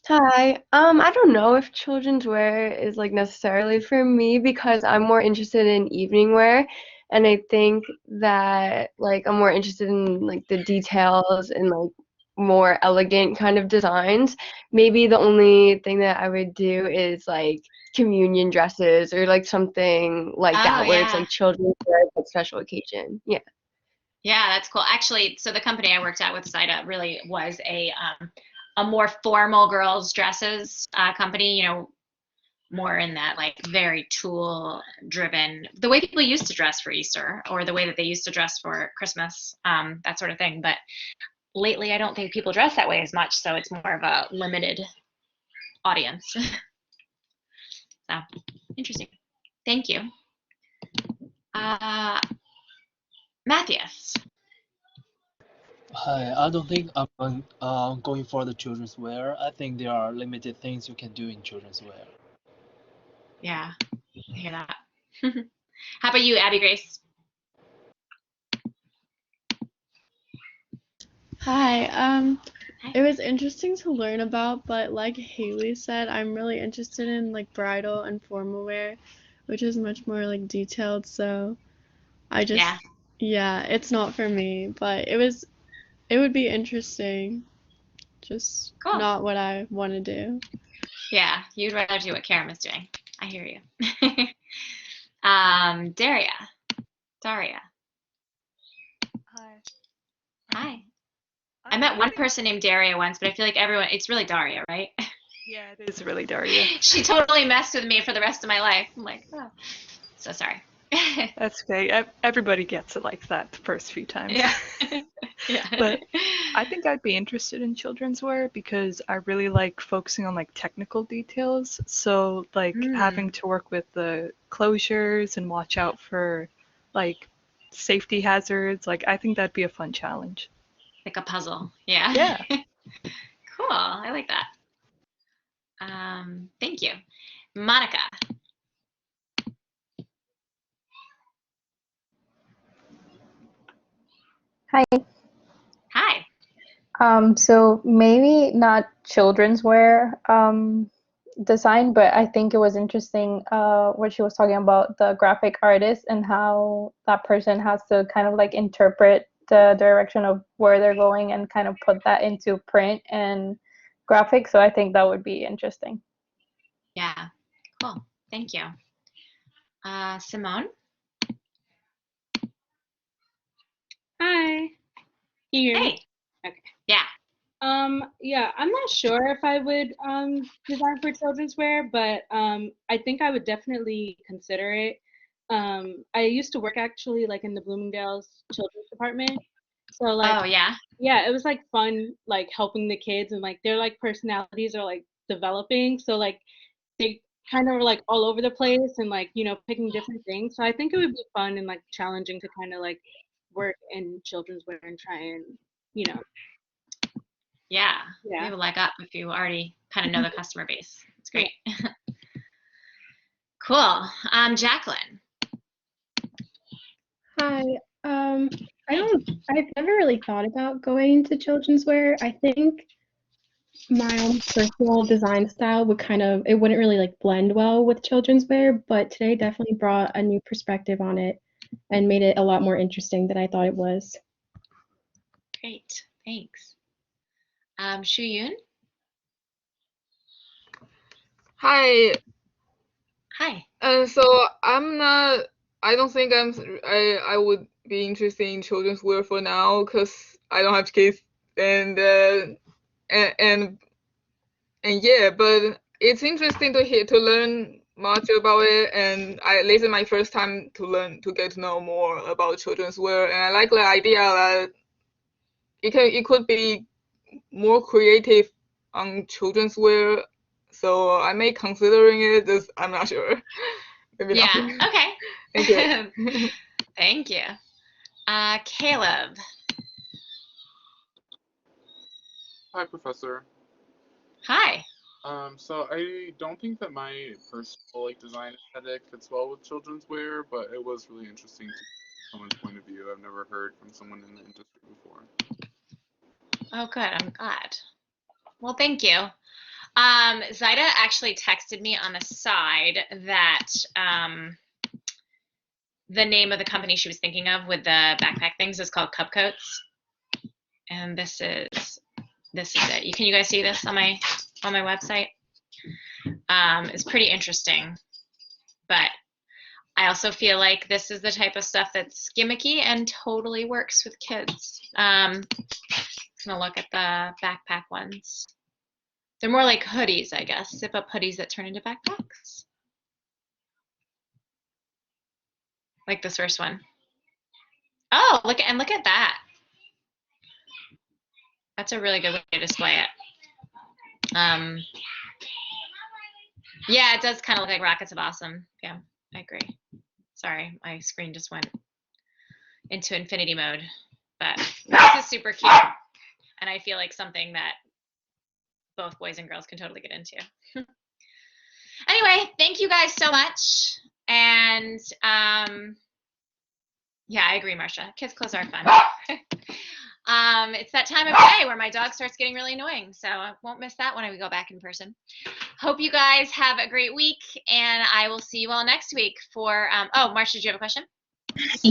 Hi. I don't know if children's wear is like necessarily for me because I'm more interested in evening wear, and I think that like I'm more interested in like the details and like more elegant kind of designs. Maybe the only thing that I would do is like communion dresses or like something like Oh, that where it's yeah. like children's wear but special occasion. Yeah. Yeah, that's cool. Actually, so the company I worked at with Zaheda really was a more formal girls' dresses company, you know, more in that like very tool driven, the way people used to dress for Easter or the way that they used to dress for Christmas, that sort of thing. But lately, I don't think people dress that way as much, so it's more of a limited audience. So interesting. Thank you. Matthias. Hi, I don't think I'm going for the children's wear. I think there are limited things you can do in children's wear. Yeah, I hear that. How about you, Abby Grace? Hi. It was interesting to learn about, but like Haley said, I'm really interested in like bridal and formal wear, which is much more like detailed. So I just, Yeah. yeah, it's not for me, but it would be interesting. Just Cool. not what I want to do. Yeah, you'd rather do what Karen was doing. I hear you. Daria. Hi. Hi. I met one person named Daria once, but I feel like it's really Daria, right? Yeah, it is really Daria. She totally messed with me for the rest of my life. I'm like, oh, so sorry. That's okay. Everybody gets it like that the first few times. Yeah. Yeah. But I think I'd be interested in children's wear because I really like focusing on like technical details. So like having to work with the closures and watch out for like safety hazards. Like I think that'd be a fun challenge. Like a puzzle. Yeah. Yeah. Cool. I like that. Thank you. Monica. Hi. Hi. So maybe not children's wear design, but I think it was interesting what she was talking about the graphic artist and how that person has to kind of like interpret the direction of where they're going and kind of put that into print and graphics. So I think that would be interesting. Yeah. Cool. Thank you. Simone. Hi. Can you hear me? Hey. Okay. Yeah. Yeah, I'm not sure if I would design for children's wear, but I think I would definitely consider it. I used to work actually like in the Bloomingdale's children's department. So like Oh, yeah. yeah, it was like fun like helping the kids and like their like personalities are like developing. So like they kind of were like all over the place and like, you know, picking different things. So I think it would be fun and like challenging to kind of like work in children's wear and try and, you know, Yeah. Yeah. You have a leg up if you already kind of know the customer base. It's great. Cool. Jacqueline. Hi. I've never really thought about going into children's wear. I think my own personal design style it wouldn't really like blend well with children's wear, but today definitely brought a new perspective on it and made it a lot more interesting than I thought it was. Great. Thanks. Shuyun. Hi. Hi. So I don't think I would be interested in children's wear for now because I don't have kids and yeah, but it's interesting to learn much about it, and this is my first time to get to know more about children's wear, and I like the idea that it could be more creative on children's wear. So I may considering it. Just I'm not sure. Maybe not. Yeah. Okay. Thank you. Thank you. Caleb. Hi, Professor. Hi. So I don't think that my personal like design aesthetic fits well with children's wear, but it was really interesting to someone's point of view. I've never heard from someone in the industry before. Oh, good. I'm glad. Well, thank you. Zaheda actually texted me on the side that the name of the company she was thinking of with the backpack things is called Cupcoats, and this is it. Can you guys see this on my website? It's pretty interesting, but I also feel like this is the type of stuff that's gimmicky and totally works with kids. I'm gonna look at the backpack ones. They're more like hoodies, I guess, zip-up hoodies that turn into backpacks. Like this first one. Oh, look at that. That's a really good way to display it. Yeah, it does kind of look like Rockets of Awesome. Yeah, I agree. Sorry, my screen just went into infinity mode. But this is super cute. And I feel like something that both boys and girls can totally get into. Anyway, thank you guys so much. And yeah, I agree, Marcia. Kids' clothes are fun. It's that time of day where my dog starts getting really annoying, so I won't miss that when we go back in person. Hope you guys have a great week, and I will see you all next week for, oh, Marcia, did you have a question?